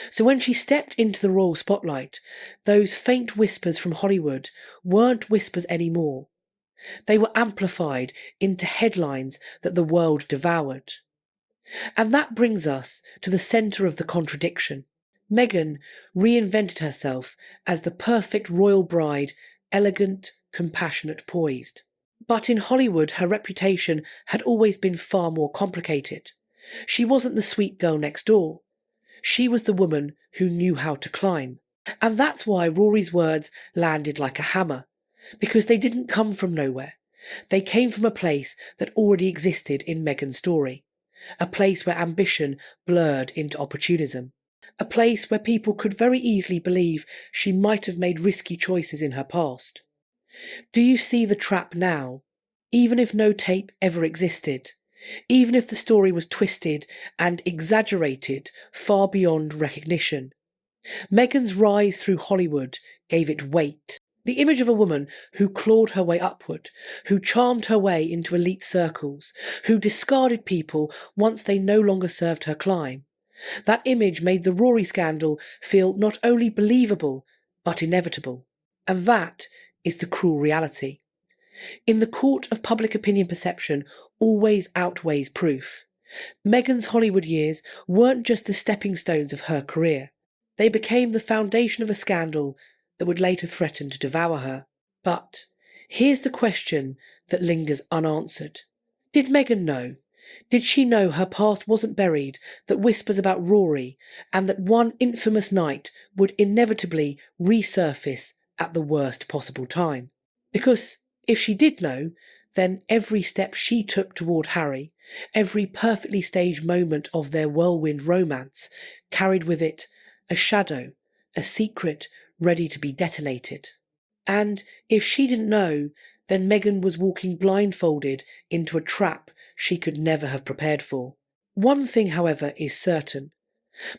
So when she stepped into the royal spotlight, those faint whispers from Hollywood weren't whispers anymore. They were amplified into headlines that the world devoured. And that brings us to the centre of the contradiction. Meghan reinvented herself as the perfect royal bride, elegant, compassionate, poised. But in Hollywood, her reputation had always been far more complicated. She wasn't the sweet girl next door. She was the woman who knew how to climb. And that's why Rory's words landed like a hammer, because they didn't come from nowhere. They came from a place that already existed in Meghan's story. A place where ambition blurred into opportunism. A place where people could very easily believe she might have made risky choices in her past. Do you see the trap now? Even if no tape ever existed, even if the story was twisted and exaggerated far beyond recognition, Meghan's rise through Hollywood gave it weight. The image of a woman who clawed her way upward, who charmed her way into elite circles, who discarded people once they no longer served her climb. That image made the Rory scandal feel not only believable, but inevitable. And that is the cruel reality. In the court of public opinion, perception always outweighs proof. Meghan's Hollywood years weren't just the stepping stones of her career. They became the foundation of a scandal that would later threaten to devour her. But Here's the question that lingers unanswered. Did Meghan know? Did she know her past wasn't buried, that whispers about Rory, and that one infamous night would inevitably resurface at the worst possible time? Because if she did know, then every step she took toward Harry, every perfectly staged moment of their whirlwind romance, carried with it a shadow, a secret ready to be detonated. And if she didn't know, then Meghan was walking blindfolded into a trap she could never have prepared for. One thing, however, is certain.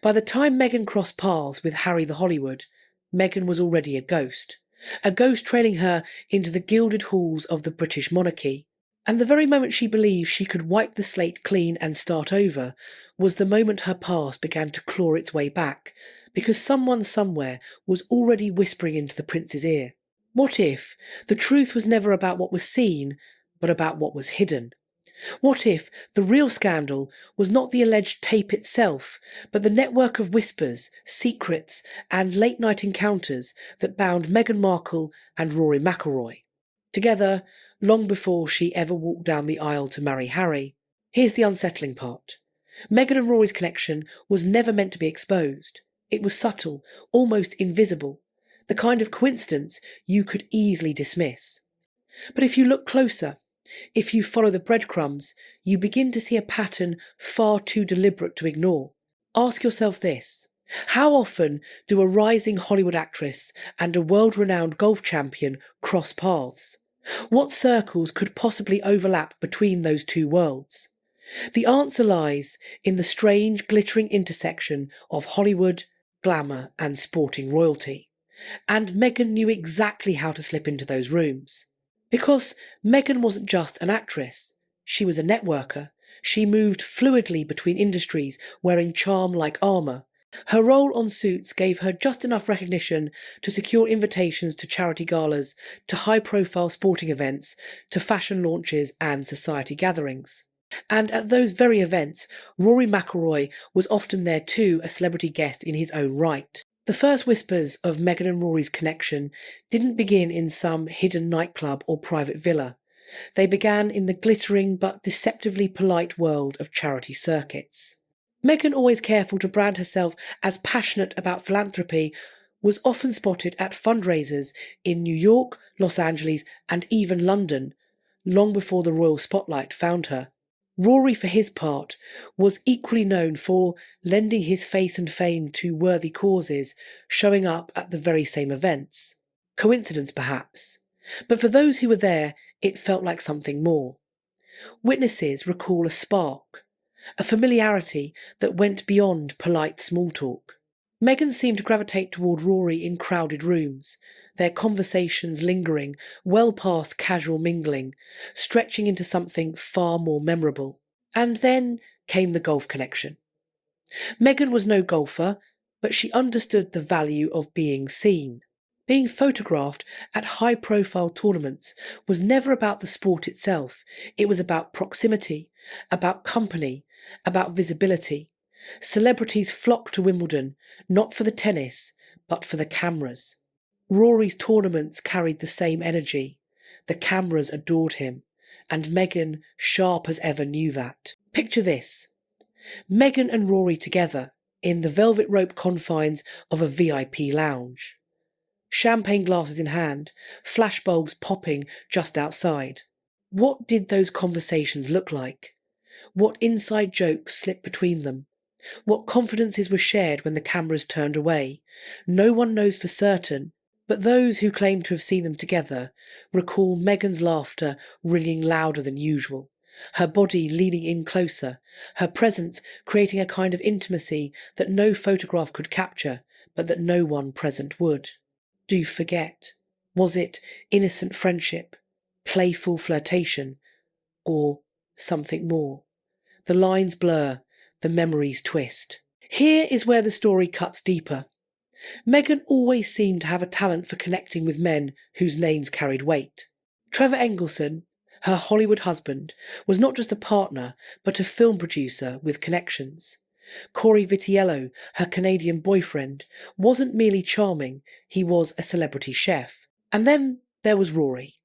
By the time Meghan crossed paths with Harry the Hollywood, Meghan was already a ghost trailing her into the gilded halls of the British monarchy. And the very moment she believed she could wipe the slate clean and start over was the moment her past began to claw its way back, because someone somewhere was already whispering into the prince's ear. What if the truth was never about what was seen, but about what was hidden? What if the real scandal was not the alleged tape itself, but the network of whispers, secrets, and late-night encounters that bound Meghan Markle and Rory McIlroy together long before she ever walked down the aisle to marry Harry? Here's the unsettling part. Meghan and Rory's connection was never meant to be exposed. It was subtle, almost invisible, the kind of coincidence you could easily dismiss. But if you look closer, if you follow the breadcrumbs, you begin to see a pattern far too deliberate to ignore. Ask yourself this. How often do a rising Hollywood actress and a world-renowned golf champion cross paths? What circles could possibly overlap between those two worlds? The answer lies in the strange, glittering intersection of Hollywood, glamour, and sporting royalty. And Meghan knew exactly how to slip into those rooms. Because Meghan wasn't just an actress, she was a networker. She moved fluidly between industries, wearing charm like armour. Her role on Suits gave her just enough recognition to secure invitations to charity galas, to high-profile sporting events, to fashion launches and society gatherings. And at those very events, Rory McIlroy was often there too, a celebrity guest in his own right. The first whispers of Meghan and Rory's connection didn't begin in some hidden nightclub or private villa. They began in the glittering but deceptively polite world of charity circuits. Meghan, always careful to brand herself as passionate about philanthropy, was often spotted at fundraisers in New York, Los Angeles, and even London, long before the royal spotlight found her. Rory, for his part, was equally known for lending his face and fame to worthy causes, showing up at the very same events. Coincidence, perhaps. But for those who were there, it felt like something more. Witnesses recall a spark, a familiarity that went beyond polite small talk. Meghan seemed to gravitate toward Rory in crowded rooms, their conversations lingering well past casual mingling, stretching into something far more memorable. And then came the golf connection. Meghan was no golfer, but she understood the value of being seen. Being photographed at high-profile tournaments was never about the sport itself. It was about proximity, about company, about visibility. Celebrities flocked to Wimbledon, not for the tennis, but for the cameras. Rory's tournaments carried the same energy. The cameras adored him, and Meghan, sharp as ever, knew that. Picture this. Meghan and Rory together, in the velvet rope confines of a VIP lounge. Champagne glasses in hand, flashbulbs popping just outside. What did those conversations look like? What inside jokes slipped between them? What confidences were shared when the cameras turned away? No one knows for certain, but those who claim to have seen them together recall Meghan's laughter ringing louder than usual, her body leaning in closer, her presence creating a kind of intimacy that no photograph could capture, but that no one present would. Do forget. Was it innocent friendship, playful flirtation, or something more? The lines blur, the memories twist. Here is where the story cuts deeper. Meghan always seemed to have a talent for connecting with men whose names carried weight. Trevor Engelson, her Hollywood husband, was not just a partner, but a film producer with connections. Corey Vitiello, her Canadian boyfriend, wasn't merely charming, he was a celebrity chef. And then there was Rory.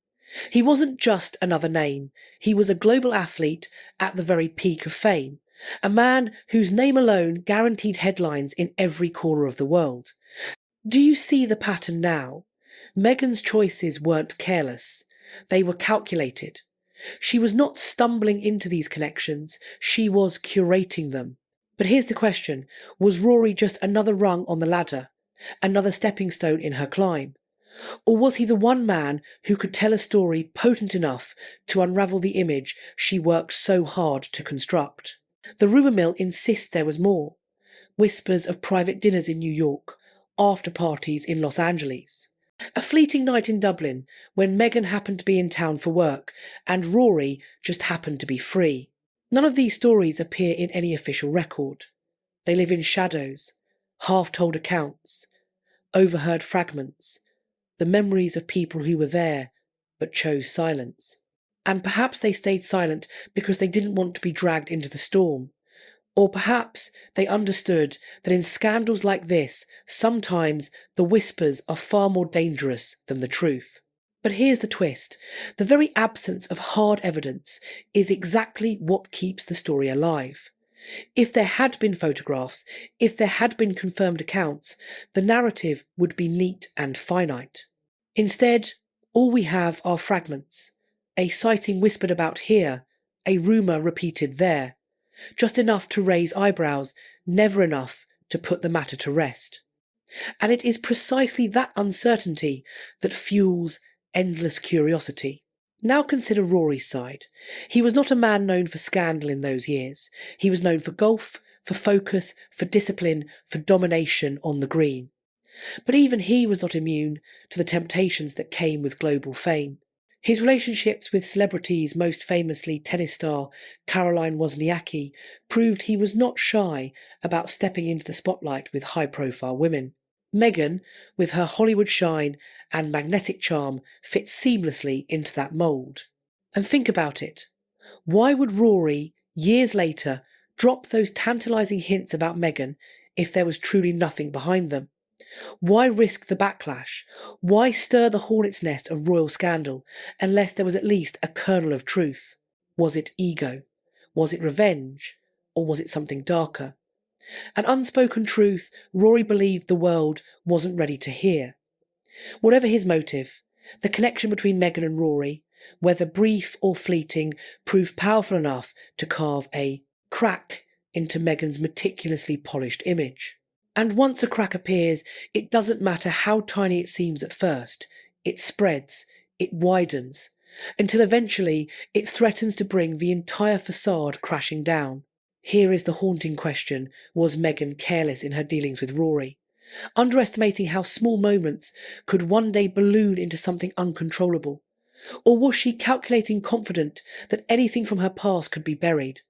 He wasn't just another name. He was a global athlete at the very peak of fame, a man whose name alone guaranteed headlines in every corner of the world. Do you see the pattern now? Meghan's choices weren't careless. They were calculated. She was not stumbling into these connections, she was curating them. But here's the question, was Rory just another rung on the ladder? Another stepping stone in her climb? Or was he the one man who could tell a story potent enough to unravel the image she worked so hard to construct? The rumour mill insists there was more. Whispers of private dinners in New York, after parties in Los Angeles. A fleeting night in Dublin when Meghan happened to be in town for work and Rory just happened to be free. None of these stories appear in any official record. They live in shadows, half-told accounts, overheard fragments, the memories of people who were there but chose silence. And perhaps they stayed silent because they didn't want to be dragged into the storm. Or perhaps they understood that in scandals like this, sometimes the whispers are far more dangerous than the truth. But here's the twist. The very absence of hard evidence is exactly what keeps the story alive. If there had been photographs, if there had been confirmed accounts, the narrative would be neat and finite. Instead, all we have are fragments. A sighting whispered about here, a rumour repeated there. Just enough to raise eyebrows, never enough to put the matter to rest. And it is precisely that uncertainty that fuels endless curiosity. Now consider Rory's side. He was not a man known for scandal in those years. He was known for golf, for focus, for discipline, for domination on the green. But even he was not immune to the temptations that came with global fame. His relationships with celebrities, most famously tennis star Caroline Wozniacki, proved he was not shy about stepping into the spotlight with high-profile women. Meghan, with her Hollywood shine and magnetic charm, fits seamlessly into that mould. And think about it. Why would Rory, years later, drop those tantalising hints about Meghan if there was truly nothing behind them? Why risk the backlash? Why stir the hornet's nest of royal scandal unless there was at least a kernel of truth? Was it ego? Was it revenge? Or was it something darker? An unspoken truth Rory believed the world wasn't ready to hear. Whatever his motive, the connection between Meghan and Rory, whether brief or fleeting, proved powerful enough to carve a crack into Meghan's meticulously polished image. And once a crack appears, it doesn't matter how tiny it seems at first. It spreads, it widens, until eventually it threatens to bring the entire facade crashing down. Here is the haunting question, was Meghan careless in her dealings with Rory? Underestimating how small moments could one day balloon into something uncontrollable? Or was she calculating confident that anything from her past could be buried,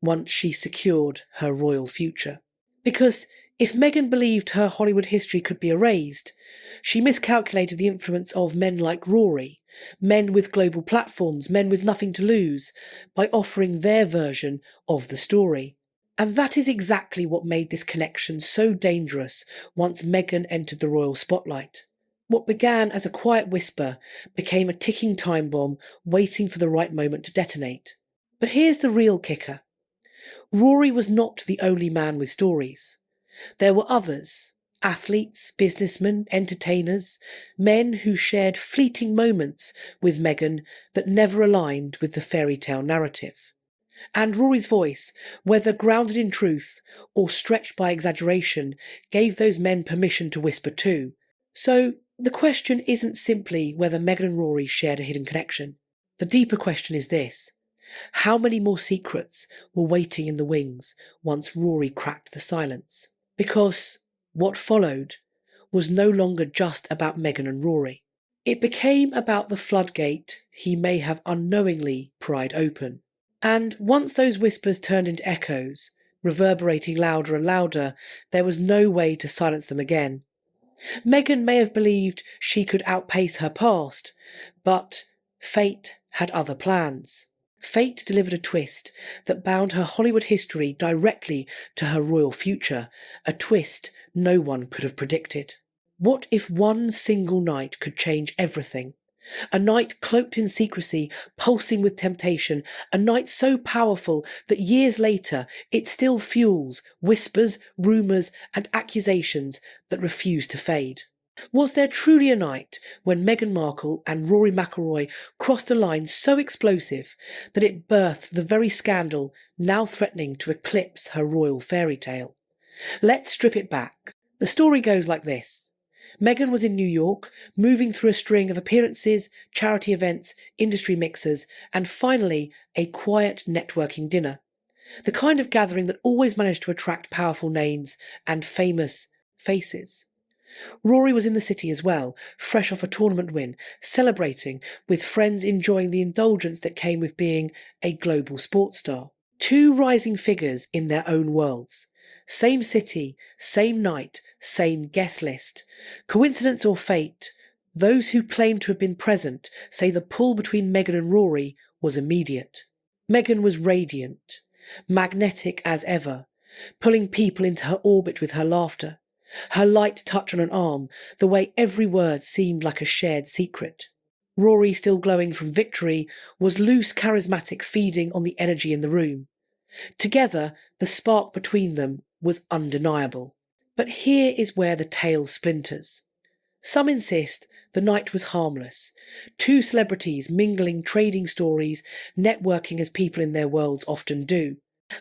once she secured her royal future? Because if Meghan believed her Hollywood history could be erased, she miscalculated the influence of men like Rory, men with global platforms, men with nothing to lose, by offering their version of the story. And that is exactly what made this connection so dangerous once Meghan entered the royal spotlight. What began as a quiet whisper became a ticking time bomb waiting for the right moment to detonate. But here's the real kicker. Rory was not the only man with stories. There were others, athletes, businessmen, entertainers, men who shared fleeting moments with Meghan that never aligned with the fairy tale narrative. And Rory's voice, whether grounded in truth or stretched by exaggeration, gave those men permission to whisper too. So the question isn't simply whether Meghan and Rory shared a hidden connection. The deeper question is this. How many more secrets were waiting in the wings once Rory cracked the silence? Because what followed was no longer just about Meghan and Rory. It became about the floodgate he may have unknowingly pried open. And once those whispers turned into echoes, reverberating louder and louder, there was no way to silence them again. Meghan may have believed she could outpace her past, but fate had other plans. Fate delivered a twist that bound her Hollywood history directly to her royal future, a twist no one could have predicted. What if one single night could change everything? A night cloaked in secrecy, pulsing with temptation, a night so powerful that years later it still fuels whispers, rumours and accusations that refuse to fade. Was there truly a night when Meghan Markle and Rory McIlroy crossed a line so explosive that it birthed the very scandal now threatening to eclipse her royal fairy tale? Let's strip it back. The story goes like this. Meghan was in New York, moving through a string of appearances, charity events, industry mixers, and finally a quiet networking dinner. The kind of gathering that always managed to attract powerful names and famous faces. Rory was in the city as well, fresh off a tournament win, celebrating, with friends enjoying the indulgence that came with being a global sports star. Two rising figures in their own worlds. Same city, same night, same guest list. Coincidence or fate? Those who claim to have been present say the pull between Meghan and Rory was immediate. Meghan was radiant, magnetic as ever, pulling people into her orbit with her laughter. Her light touch on an arm, the way every word seemed like a shared secret. Rory, still glowing from victory, was loose, charismatic, feeding on the energy in the room. Together, the spark between them was undeniable. But here is where the tale splinters. Some insist the night was harmless. Two celebrities mingling, trading stories, networking as people in their worlds often do.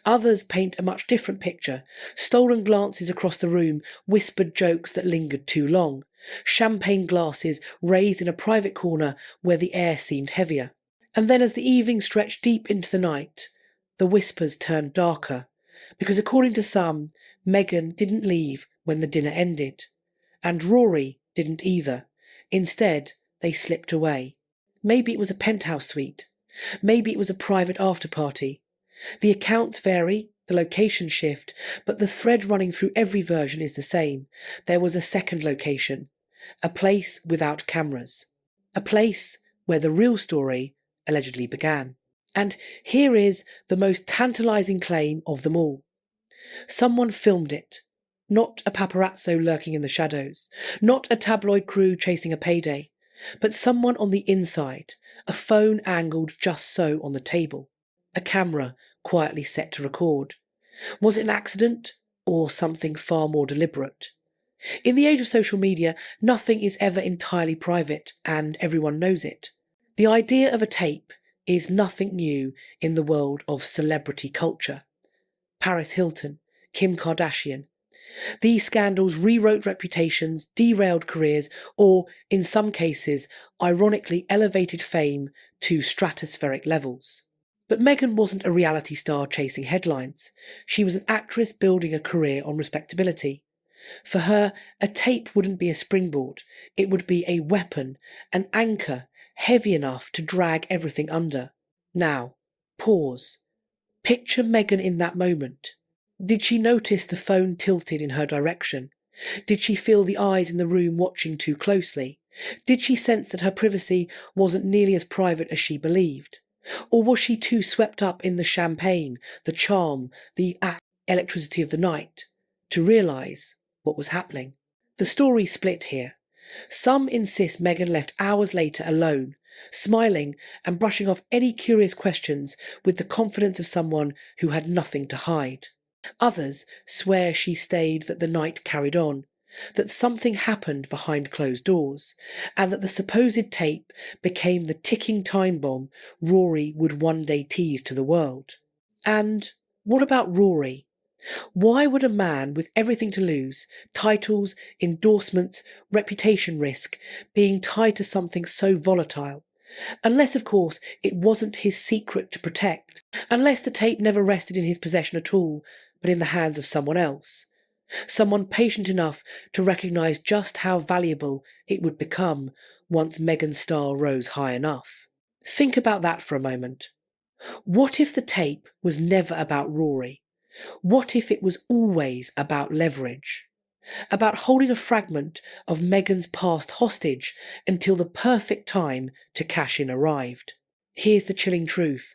Others paint a much different picture. Stolen glances across the room, whispered jokes that lingered too long. Champagne glasses raised in a private corner where the air seemed heavier. And then as the evening stretched deep into the night, the whispers turned darker. Because according to some, Meghan didn't leave when the dinner ended. And Rory didn't either. Instead, they slipped away. Maybe it was a penthouse suite. Maybe it was a private after-party. The accounts vary, the locations shift, but the thread running through every version is the same. There was a second location, a place without cameras, a place where the real story allegedly began. And here is the most tantalising claim of them all. Someone filmed it. Not a paparazzo lurking in the shadows, not a tabloid crew chasing a payday, but someone on the inside, a phone angled just so on the table, a camera quietly set to record. Was it an accident or something far more deliberate? In the age of social media, nothing is ever entirely private, and everyone knows it. The idea of a tape is nothing new in the world of celebrity culture. Paris Hilton, Kim Kardashian. These scandals rewrote reputations, derailed careers, or, in some cases, ironically elevated fame to stratospheric levels. But Meghan wasn't a reality star chasing headlines. She was an actress building a career on respectability. For her, a tape wouldn't be a springboard. It would be a weapon, an anchor, heavy enough to drag everything under. Now, pause. Picture Meghan in that moment. Did she notice the phone tilted in her direction? Did she feel the eyes in the room watching too closely? Did she sense that her privacy wasn't nearly as private as she believed? Or was she too swept up in the champagne, the charm, the electricity of the night, to realise what was happening? The story split here. Some insist Meghan left hours later alone, smiling and brushing off any curious questions with the confidence of someone who had nothing to hide. Others swear she stayed, that the night carried on, that something happened behind closed doors, and that the supposed tape became the ticking time bomb Rory would one day tease to the world. And what about Rory? Why would a man with everything to lose, titles, endorsements, reputation risk, being tied to something so volatile? Unless, of course, it wasn't his secret to protect. Unless the tape never rested in his possession at all, but in the hands of someone else. Someone patient enough to recognise just how valuable it would become once Meghan's star rose high enough. Think about that for a moment. What if the tape was never about Rory? What if it was always about leverage? About holding a fragment of Meghan's past hostage until the perfect time to cash in arrived? Here's the chilling truth.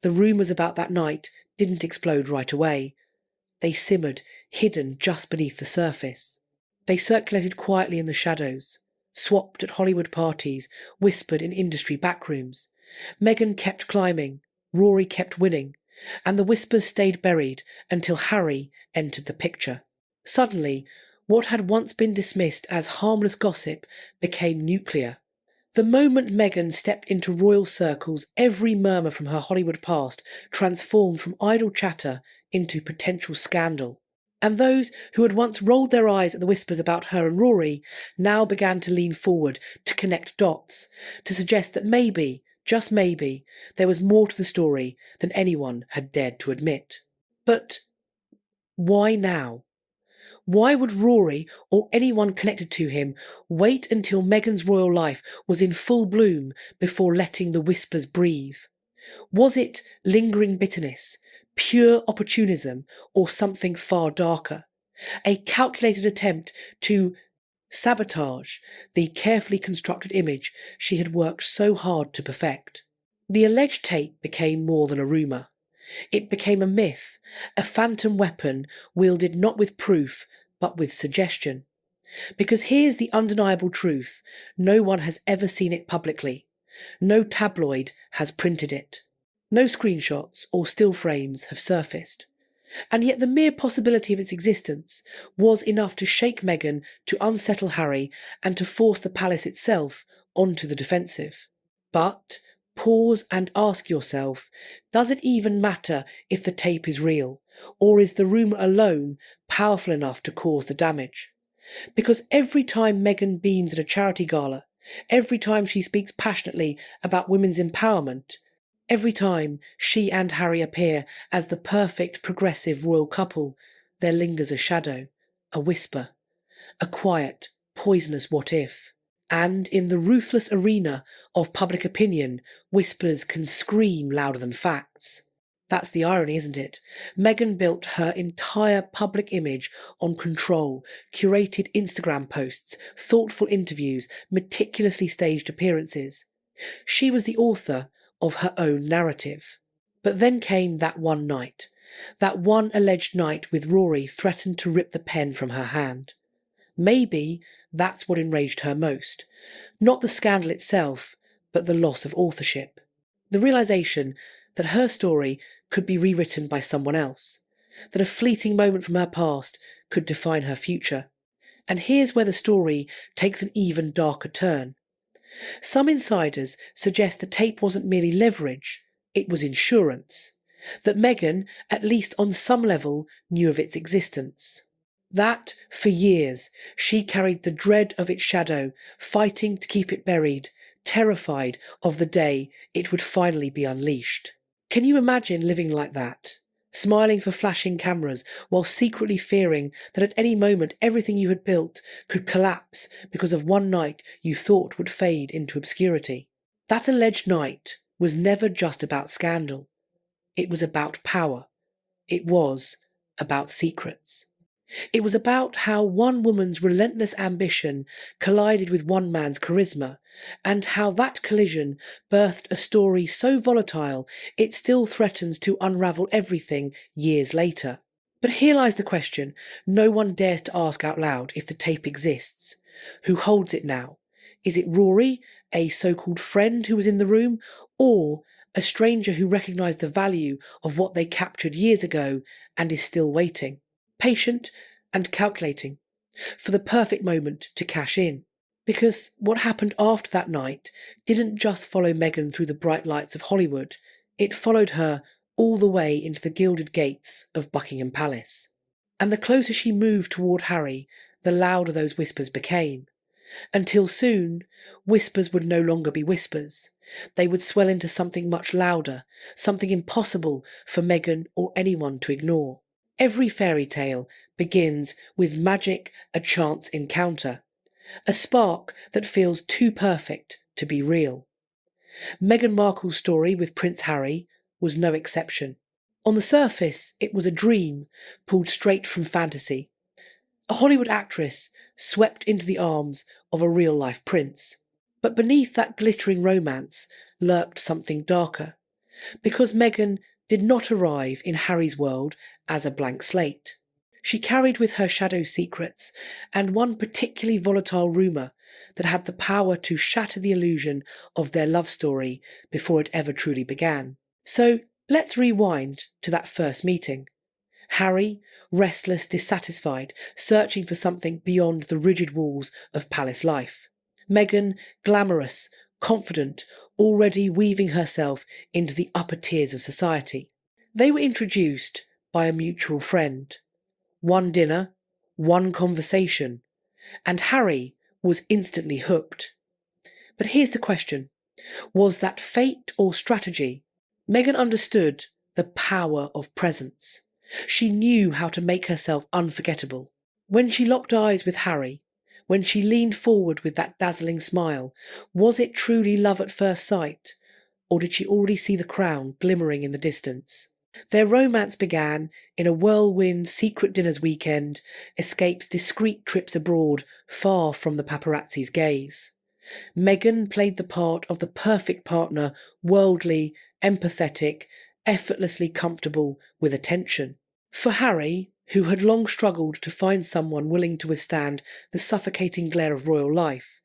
The rumours about that night didn't explode right away. They simmered, hidden just beneath the surface. They circulated quietly in the shadows. swapped at Hollywood parties, whispered in industry backrooms. Meghan kept climbing, Rory kept winning, and the whispers stayed buried until Harry entered the picture. Suddenly, what had once been dismissed as harmless gossip became nuclear. The moment Meghan stepped into royal circles, every murmur from her Hollywood past transformed from idle chatter into potential scandal. And those who had once rolled their eyes at the whispers about her and Rory now began to lean forward to connect dots, to suggest that maybe, just maybe, there was more to the story than anyone had dared to admit. But why now? Why would Rory or anyone connected to him wait until Meghan's royal life was in full bloom before letting the whispers breathe? Was it lingering bitterness, pure opportunism, or something far darker? A calculated attempt to sabotage the carefully constructed image she had worked so hard to perfect. The alleged tape became more than a rumour. It became a myth, a phantom weapon wielded not with proof, but with suggestion. Because here's the undeniable truth: no one has ever seen it publicly. No tabloid has printed it. No screenshots or still frames have surfaced. And yet the mere possibility of its existence was enough to shake Meghan, to unsettle Harry, and to force the palace itself onto the defensive. But pause and ask yourself, does it even matter if the tape is real, or is the rumour alone powerful enough to cause the damage? Because every time Meghan beams at a charity gala, every time she speaks passionately about women's empowerment, every time she and Harry appear as the perfect progressive royal couple, there lingers a shadow, a whisper, a quiet, poisonous what if. And in the ruthless arena of public opinion, whispers can scream louder than facts. That's the irony, isn't it? Meghan built her entire public image on control, curated Instagram posts, thoughtful interviews, meticulously staged appearances. She was the author of her own narrative. But then came that one night. That one alleged night with Rory threatened to rip the pen from her hand. Maybe that's what enraged her most. Not the scandal itself, but the loss of authorship. The realization that her story could be rewritten by someone else. That a fleeting moment from her past could define her future. And here's where the story takes an even darker turn. Some insiders suggest the tape wasn't merely leverage, it was insurance. That Meghan, at least on some level, knew of its existence. That, for years, she carried the dread of its shadow, fighting to keep it buried, terrified of the day it would finally be unleashed. Can you imagine living like that? Smiling for flashing cameras, while secretly fearing that at any moment everything you had built could collapse because of one night you thought would fade into obscurity. That alleged night was never just about scandal. It was about power. It was about secrets. It was about how one woman's relentless ambition collided with one man's charisma, and how that collision birthed a story so volatile it still threatens to unravel everything years later. But here lies the question no one dares to ask out loud if the tape exists. Who holds it now? Is it Rory, a so-called friend who was in the room, or a stranger who recognised the value of what they captured years ago and is still waiting? Patient and calculating for the perfect moment to cash in. Because what happened after that night didn't just follow Meghan through the bright lights of Hollywood, it followed her all the way into the gilded gates of Buckingham Palace. And the closer she moved toward Harry, the louder those whispers became. Until soon, whispers would no longer be whispers. They would swell into something much louder, something impossible for Meghan or anyone to ignore. Every fairy tale begins with magic, a chance encounter, a spark that feels too perfect to be real. Meghan Markle's story with Prince Harry was no exception. On the surface, it was a dream pulled straight from fantasy. A Hollywood actress swept into the arms of a real-life prince. But beneath that glittering romance lurked something darker. Because Meghan did not arrive in Harry's world as a blank slate. She carried with her shadow secrets, and one particularly volatile rumour that had the power to shatter the illusion of their love story before it ever truly began. So let's rewind to that first meeting. Harry, restless, dissatisfied, searching for something beyond the rigid walls of palace life. Meghan, glamorous, confident, already weaving herself into the upper tiers of society. They were introduced by a mutual friend. One dinner, one conversation, and Harry was instantly hooked. But here's the question. Was that fate or strategy? Meghan understood the power of presence. She knew how to make herself unforgettable. When she locked eyes with Harry, when she leaned forward with that dazzling smile, was it truly love at first sight, or did she already see the crown glimmering in the distance? Their romance began in a whirlwind secret dinners weekend, escaped discreet trips abroad far from the paparazzi's gaze. Meghan played the part of the perfect partner, worldly, empathetic, effortlessly comfortable with attention. For Harry, who had long struggled to find someone willing to withstand the suffocating glare of royal life,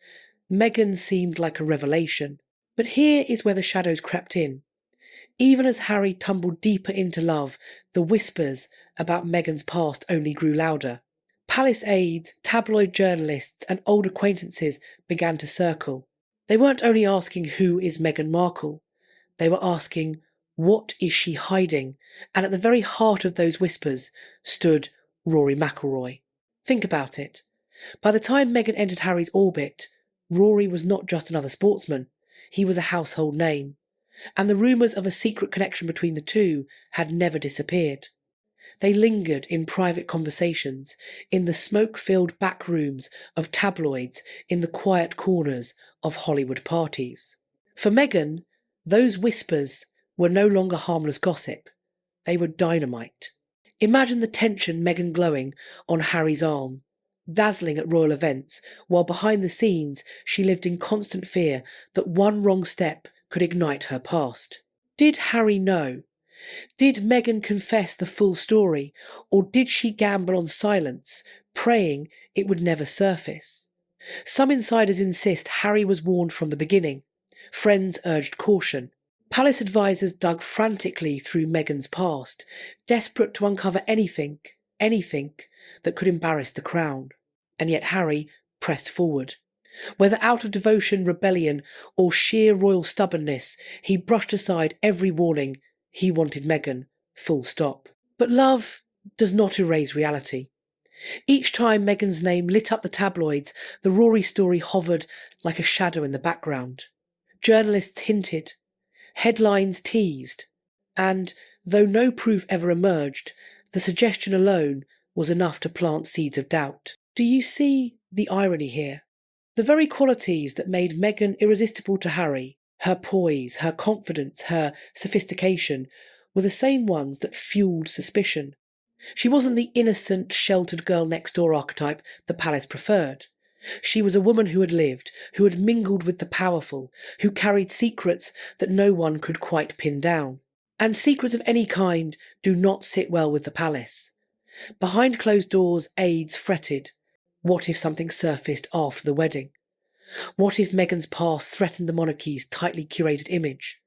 Meghan seemed like a revelation. But here is where the shadows crept in. Even as Harry tumbled deeper into love, the whispers about Meghan's past only grew louder. Palace aides, tabloid journalists, and old acquaintances began to circle. They weren't only asking who is Meghan Markle, they were asking what is she hiding, and at the very heart of those whispers stood Rory McIlroy. Think about it. By the time Meghan entered Harry's orbit, Rory was not just another sportsman, he was a household name, and the rumours of a secret connection between the two had never disappeared. They lingered in private conversations, in the smoke-filled back rooms of tabloids, in the quiet corners of Hollywood parties. For Meghan, those whispers were no longer harmless gossip. They were dynamite. Imagine the tension Meghan glowing on Harry's arm, dazzling at royal events, while behind the scenes she lived in constant fear that one wrong step could ignite her past. Did Harry know? Did Meghan confess the full story, or did she gamble on silence, praying it would never surface? Some insiders insist Harry was warned from the beginning. Friends urged caution. Palace advisors dug frantically through Meghan's past, desperate to uncover anything that could embarrass the crown. And yet Harry pressed forward. Whether out of devotion, rebellion, or sheer royal stubbornness, he brushed aside every warning. He wanted Meghan, full stop. But love does not erase reality. Each time Meghan's name lit up the tabloids, the Rory story hovered like a shadow in the background. Journalists hinted, headlines teased, and, though no proof ever emerged, the suggestion alone was enough to plant seeds of doubt. Do you see the irony here? The very qualities that made Meghan irresistible to Harry, her poise, her confidence, her sophistication, were the same ones that fueled suspicion. She wasn't the innocent, sheltered girl next door archetype the palace preferred. She was a woman who had lived, who had mingled with the powerful, who carried secrets that no one could quite pin down. And secrets of any kind do not sit well with the palace. Behind closed doors, aides fretted. What if something surfaced after the wedding? What if Meghan's past threatened the monarchy's tightly curated image?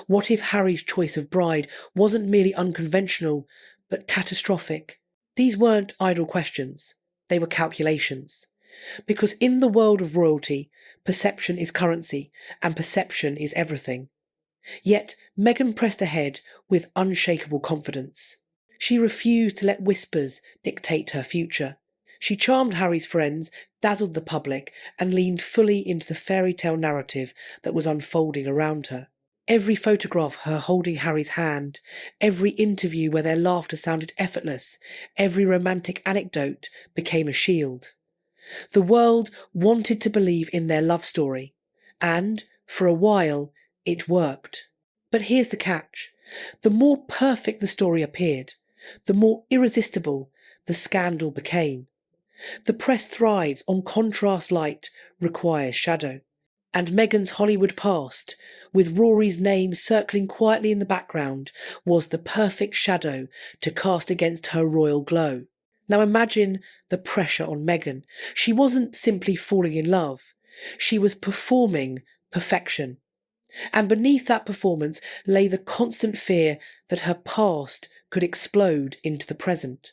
What if Harry's choice of bride wasn't merely unconventional, but catastrophic? These weren't idle questions. They were calculations. Because in the world of royalty, perception is currency, and perception is everything. Yet Meghan pressed ahead with unshakable confidence. She refused to let whispers dictate her future. She charmed Harry's friends, dazzled the public, and leaned fully into the fairy tale narrative that was unfolding around her. Every photograph of her holding Harry's hand, every interview where their laughter sounded effortless, every romantic anecdote became a shield. The world wanted to believe in their love story, and, for a while, it worked. But here's the catch. The more perfect the story appeared, the more irresistible the scandal became. The press thrives on contrast, light requires shadow. And Meghan's Hollywood past, with Rory's name circling quietly in the background, was the perfect shadow to cast against her royal glow. Now imagine the pressure on Meghan. She wasn't simply falling in love. She was performing perfection. And beneath that performance lay the constant fear that her past could explode into the present.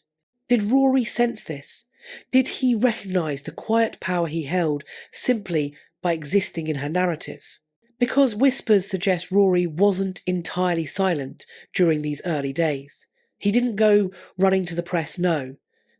Did Rory sense this? Did he recognise the quiet power he held simply by existing in her narrative? Because whispers suggest Rory wasn't entirely silent during these early days. He didn't go running to the press, no,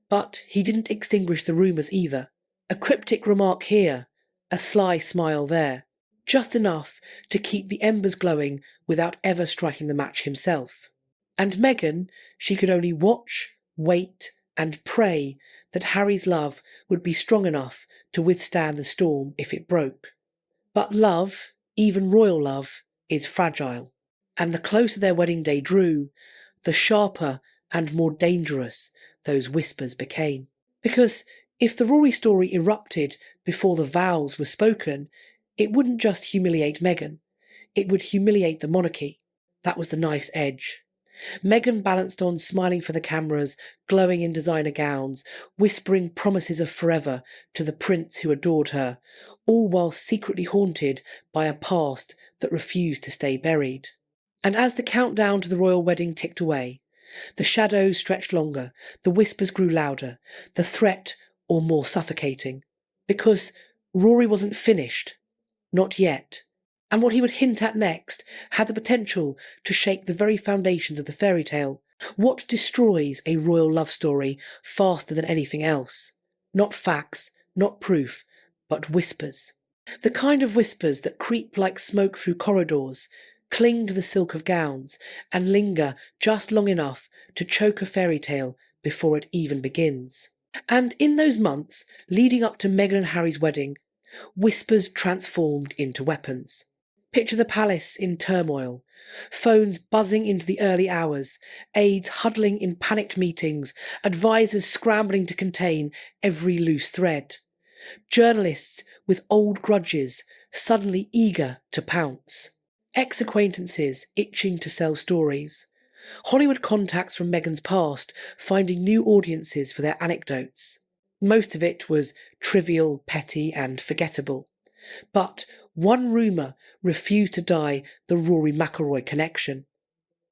but he didn't extinguish the rumours either. A cryptic remark here, a sly smile there, just enough to keep the embers glowing without ever striking the match himself. And Meghan, she could only watch, wait, and pray that Harry's love would be strong enough to withstand the storm if it broke. But love, even royal love, is fragile, and the closer their wedding day drew, the sharper and more dangerous those whispers became. Because if the Rory story erupted before the vows were spoken, it wouldn't just humiliate Meghan, it would humiliate the monarchy. That was the knife's edge. Meghan balanced on, smiling for the cameras, glowing in designer gowns, whispering promises of forever to the prince who adored her, all while secretly haunted by a past that refused to stay buried. And as the countdown to the royal wedding ticked away, the shadows stretched longer, the whispers grew louder, the threat all more suffocating. Because Rory wasn't finished. Not yet. And what he would hint at next had the potential to shake the very foundations of the fairy tale. What destroys a royal love story faster than anything else? Not facts, not proof, but whispers. The kind of whispers that creep like smoke through corridors, cling to the silk of gowns, and linger just long enough to choke a fairy tale before it even begins. And in those months leading up to Meghan and Harry's wedding, whispers transformed into weapons. Picture the palace in turmoil, phones buzzing into the early hours, aides huddling in panicked meetings, advisors scrambling to contain every loose thread, journalists with old grudges suddenly eager to pounce, ex-acquaintances itching to sell stories, Hollywood contacts from Meghan's past finding new audiences for their anecdotes. Most of it was trivial, petty, and forgettable. But one rumour refused to die the Rory McIlroy connection.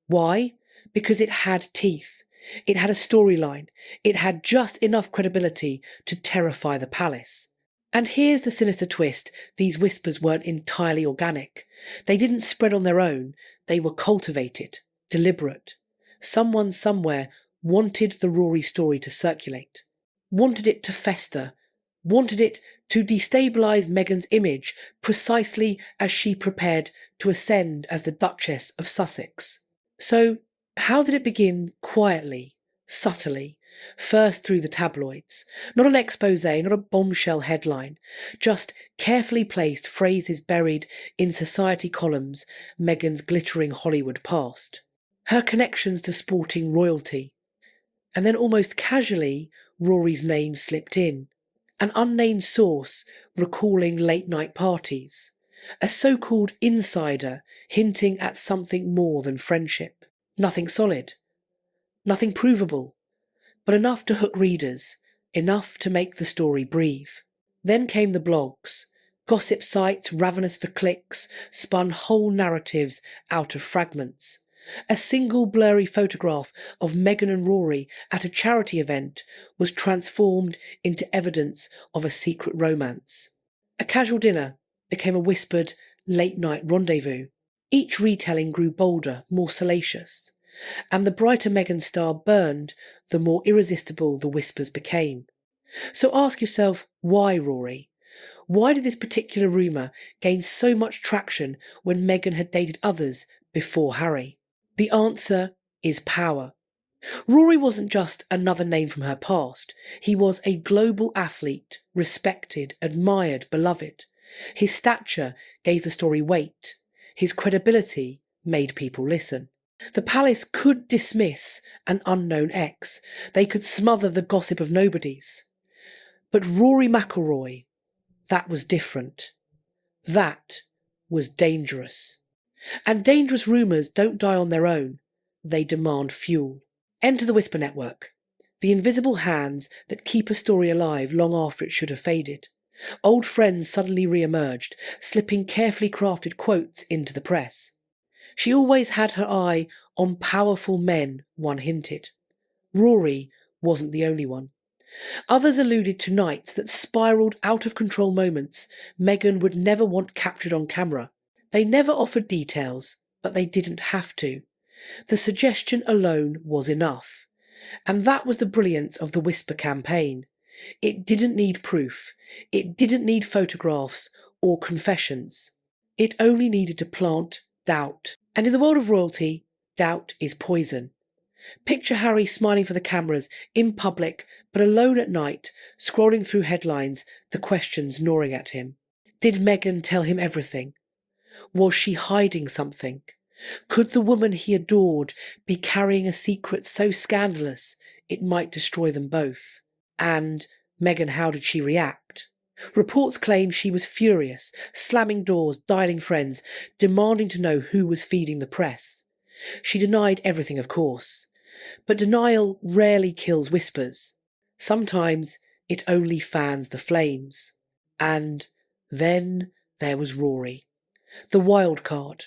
Why? Because it had teeth. It had a storyline. It had just enough credibility to terrify the palace. And here's the sinister twist: these whispers weren't entirely organic. They didn't spread on their own. They were cultivated, deliberate. Someone somewhere wanted the Rory story to circulate, wanted it to fester, wanted it to destabilise Meghan's image precisely as she prepared to ascend as the Duchess of Sussex. So, how did it begin? Quietly, subtly, first through the tabloids. Not an exposé, not a bombshell headline, just carefully placed phrases buried in society columns, Meghan's glittering Hollywood past, her connections to sporting royalty, and then almost casually Rory's name slipped in. An unnamed source recalling late-night parties, a so-called insider hinting at something more than friendship. Nothing solid, nothing provable, but enough to hook readers, enough to make the story breathe. Then came the blogs. Gossip sites ravenous for clicks spun whole narratives out of fragments. A single blurry photograph of Meghan and Rory at a charity event was transformed into evidence of a secret romance. A casual dinner became a whispered late-night rendezvous. Each retelling grew bolder, more salacious, and the brighter Meghan star burned, the more irresistible the whispers became. So ask yourself, why Rory? Why did this particular rumour gain so much traction when Meghan had dated others before Harry? The answer is power. Rory wasn't just another name from her past. He was a global athlete, respected, admired, beloved. His stature gave the story weight. His credibility made people listen. The palace could dismiss an unknown ex. They could smother the gossip of nobodies. But Rory McIlroy, that was different. That was dangerous. And dangerous rumours don't die on their own. They demand fuel. Enter the Whisper Network, the invisible hands that keep a story alive long after it should have faded. Old friends suddenly re-emerged, slipping carefully crafted quotes into the press. She always had her eye on powerful men, one hinted. Rory wasn't the only one. Others alluded to nights that spiralled out of control moments Meghan would never want captured on camera. They never offered details, but they didn't have to. The suggestion alone was enough. And that was the brilliance of the Whisper campaign. It didn't need proof. It didn't need photographs or confessions. It only needed to plant doubt. And in the world of royalty, doubt is poison. Picture Harry smiling for the cameras, in public, but alone at night, scrolling through headlines, the questions gnawing at him. Did Meghan tell him everything? Was she hiding something? Could the woman he adored be carrying a secret so scandalous it might destroy them both? And Meghan, how did she react? Reports claim she was furious, slamming doors, dialing friends, demanding to know who was feeding the press. She denied everything, of course. But denial rarely kills whispers. Sometimes it only fans the flames. And then there was Rory, the wild card.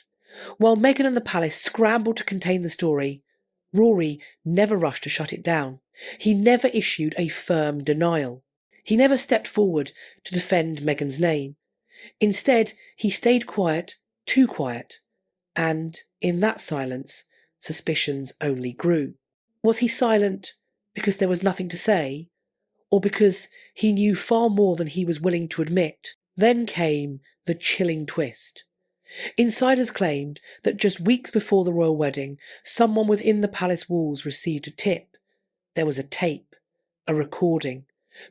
While Meghan and the palace scrambled to contain the story, Rory never rushed to shut it down. He never issued a firm denial. He never stepped forward to defend Meghan's name. Instead, he stayed quiet, too quiet, and in that silence, suspicions only grew. Was he silent because there was nothing to say, or because he knew far more than he was willing to admit? Then came the chilling twist. Insiders claimed that just weeks before the royal wedding, someone within the palace walls received a tip. There was a tape, a recording,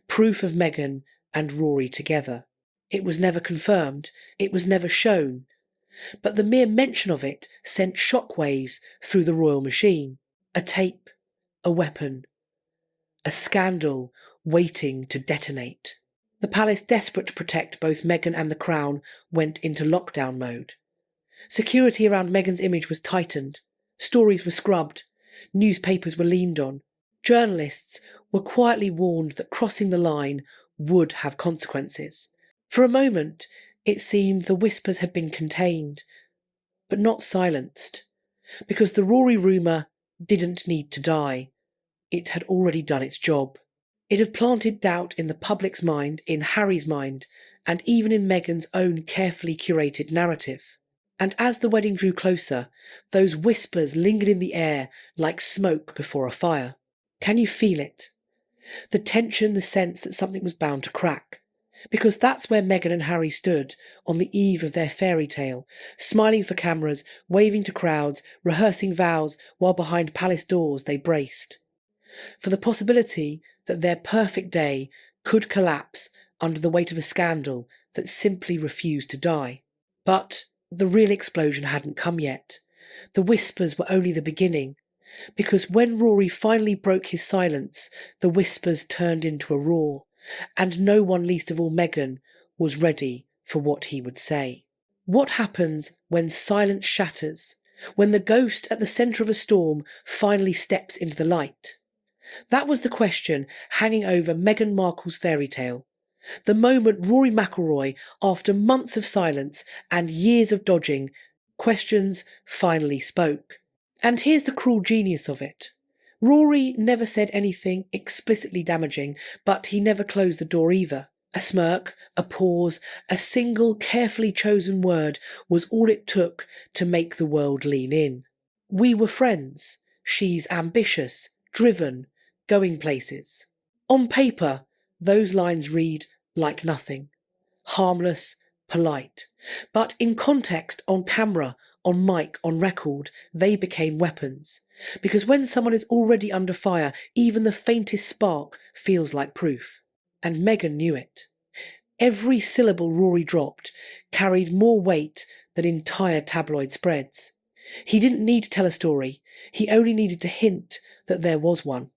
proof of Meghan and Rory together. It was never confirmed, it was never shown, but the mere mention of it sent shockwaves through the royal machine. A tape, a weapon, a scandal waiting to detonate. The palace, desperate to protect both Meghan and the crown, went into lockdown mode. Security around Meghan's image was tightened, stories were scrubbed, newspapers were leaned on. Journalists were quietly warned that crossing the line would have consequences. For a moment, it seemed the whispers had been contained, but not silenced, because the Rory rumour didn't need to die. It had already done its job. It had planted doubt in the public's mind, in Harry's mind, and even in Meghan's own carefully curated narrative. And as the wedding drew closer, those whispers lingered in the air like smoke before a fire. Can you feel it? The tension, the sense that something was bound to crack. Because that's where Meghan and Harry stood on the eve of their fairy tale, smiling for cameras, waving to crowds, rehearsing vows, while behind palace doors they braced for the possibility that their perfect day could collapse under the weight of a scandal that simply refused to die. But the real explosion hadn't come yet. The whispers were only the beginning, because when Rory finally broke his silence, the whispers turned into a roar, and no one, least of all Meghan, was ready for what he would say. What happens when silence shatters, when the ghost at the centre of a storm finally steps into the light? That was the question hanging over Meghan Markle's fairy tale. The moment Rory McIlroy, after months of silence and years of dodging, questions finally spoke. And here's the cruel genius of it. Rory never said anything explicitly damaging, but he never closed the door either. A smirk, a pause, a single carefully chosen word was all it took to make the world lean in. We were friends. She's ambitious, driven, going places. On paper, those lines read like nothing. Harmless, polite. But in context, on camera, on mic, on record, they became weapons. Because when someone is already under fire, even the faintest spark feels like proof. And Meghan knew it. Every syllable Rory dropped carried more weight than entire tabloid spreads. He didn't need to tell a story. He only needed to hint that there was one.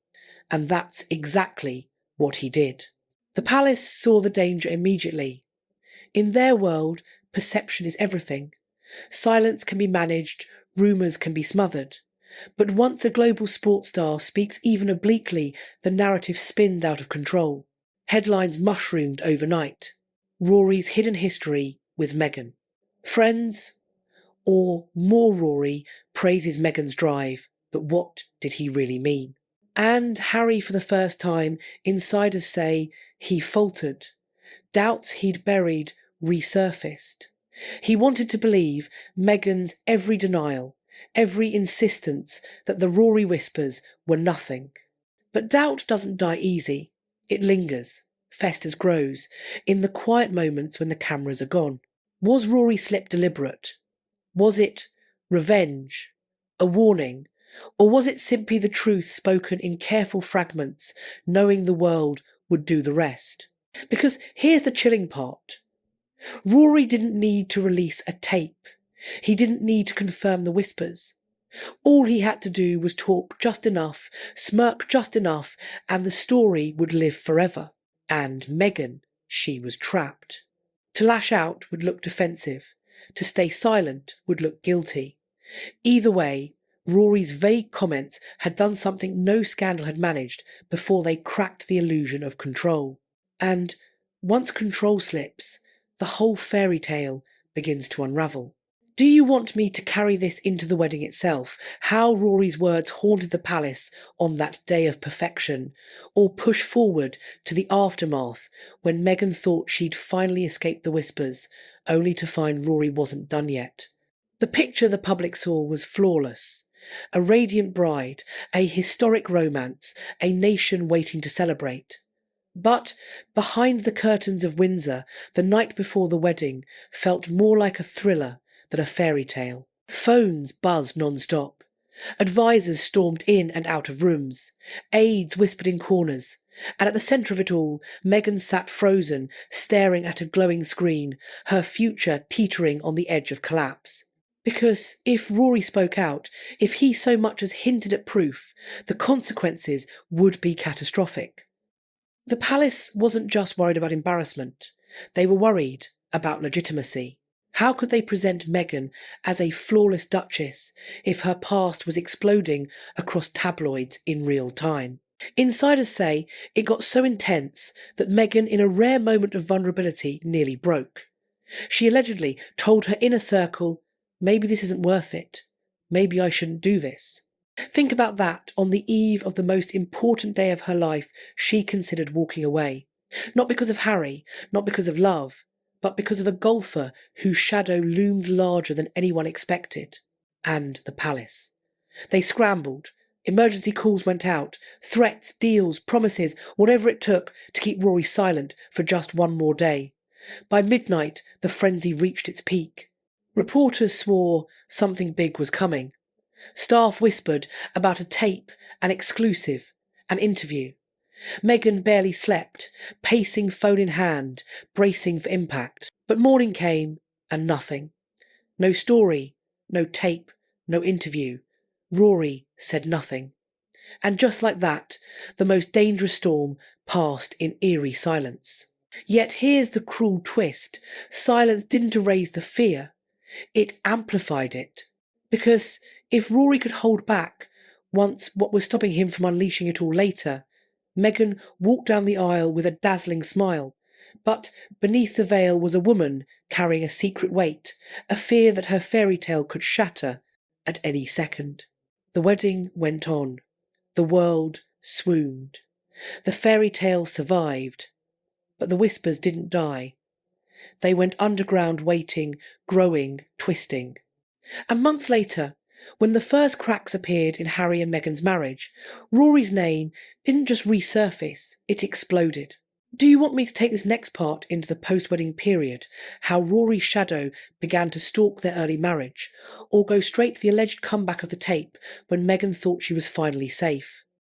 And that's exactly what he did. The palace saw the danger immediately. In their world, perception is everything. Silence can be managed, rumours can be smothered. But once a global sports star speaks even obliquely, the narrative spins out of control. Headlines mushroomed overnight. Rory's hidden history with Meghan. Friends, or more Rory praises Meghan's drive, but what did he really mean? And Harry, for the first time, insiders say he faltered. Doubts he'd buried resurfaced. He wanted to believe Meghan's every denial, every insistence that the Rory whispers were nothing. But doubt doesn't die easy. It lingers, festers, grows, in the quiet moments when the cameras are gone. Was Rory's slip deliberate? Was it revenge? A warning? Or was it simply the truth spoken in careful fragments, knowing the world would do the rest? Because here's the chilling part. Rory didn't need to release a tape. He didn't need to confirm the whispers. All he had to do was talk just enough, smirk just enough, and the story would live forever. And Meghan, she was trapped. To lash out would look defensive. To stay silent would look guilty. Either way, Rory's vague comments had done something no scandal had managed before they cracked the illusion of control. And once control slips, the whole fairy tale begins to unravel. Do you want me to carry this into the wedding itself, how Rory's words haunted the palace on that day of perfection, or push forward to the aftermath when Meghan thought she'd finally escaped the whispers, only to find Rory wasn't done yet? The picture the public saw was flawless. A radiant bride, a historic romance, a nation waiting to celebrate. But behind the curtains of Windsor, the night before the wedding felt more like a thriller than a fairy tale. Phones buzzed non-stop. Advisors stormed in and out of rooms. Aides whispered in corners. And at the centre of it all, Meghan sat frozen, staring at a glowing screen, her future teetering on the edge of collapse. Because if Rory spoke out, if he so much as hinted at proof, the consequences would be catastrophic. The palace wasn't just worried about embarrassment. They were worried about legitimacy. How could they present Meghan as a flawless duchess if her past was exploding across tabloids in real time? Insiders say it got so intense that Meghan, in a rare moment of vulnerability, nearly broke. She allegedly told her inner circle, "Maybe this isn't worth it. Maybe I shouldn't do this." Think about that on the eve of the most important day of her life. She considered walking away. Not because of Harry, not because of love, but because of a golfer whose shadow loomed larger than anyone expected. And the palace. They scrambled. Emergency calls went out. Threats, deals, promises, whatever it took to keep Rory silent for just one more day. By midnight, the frenzy reached its peak. Reporters swore something big was coming. Staff whispered about a tape, an exclusive, an interview. Meghan barely slept, pacing phone in hand, bracing for impact. But morning came, and nothing. No story, no tape, no interview. Rory said nothing. And just like that, the most dangerous storm passed in eerie silence. Yet here's the cruel twist. Silence didn't erase the fear. It amplified it. Because if Rory could hold back, once what was stopping him from unleashing it all later, Meghan walked down the aisle with a dazzling smile. But beneath the veil was a woman carrying a secret weight, a fear that her fairy tale could shatter at any second. The wedding went on. The world swooned. The fairy tale survived. But the whispers didn't die. They went underground, waiting, growing, twisting. A month later, when the first cracks appeared in Harry and Meghan's marriage, Rory's name didn't just resurface, it exploded. Do you want me to take this next part into the post-wedding period, how Rory's shadow began to stalk their early marriage, or go straight to the alleged comeback of the tape when Meghan thought she was finally safe?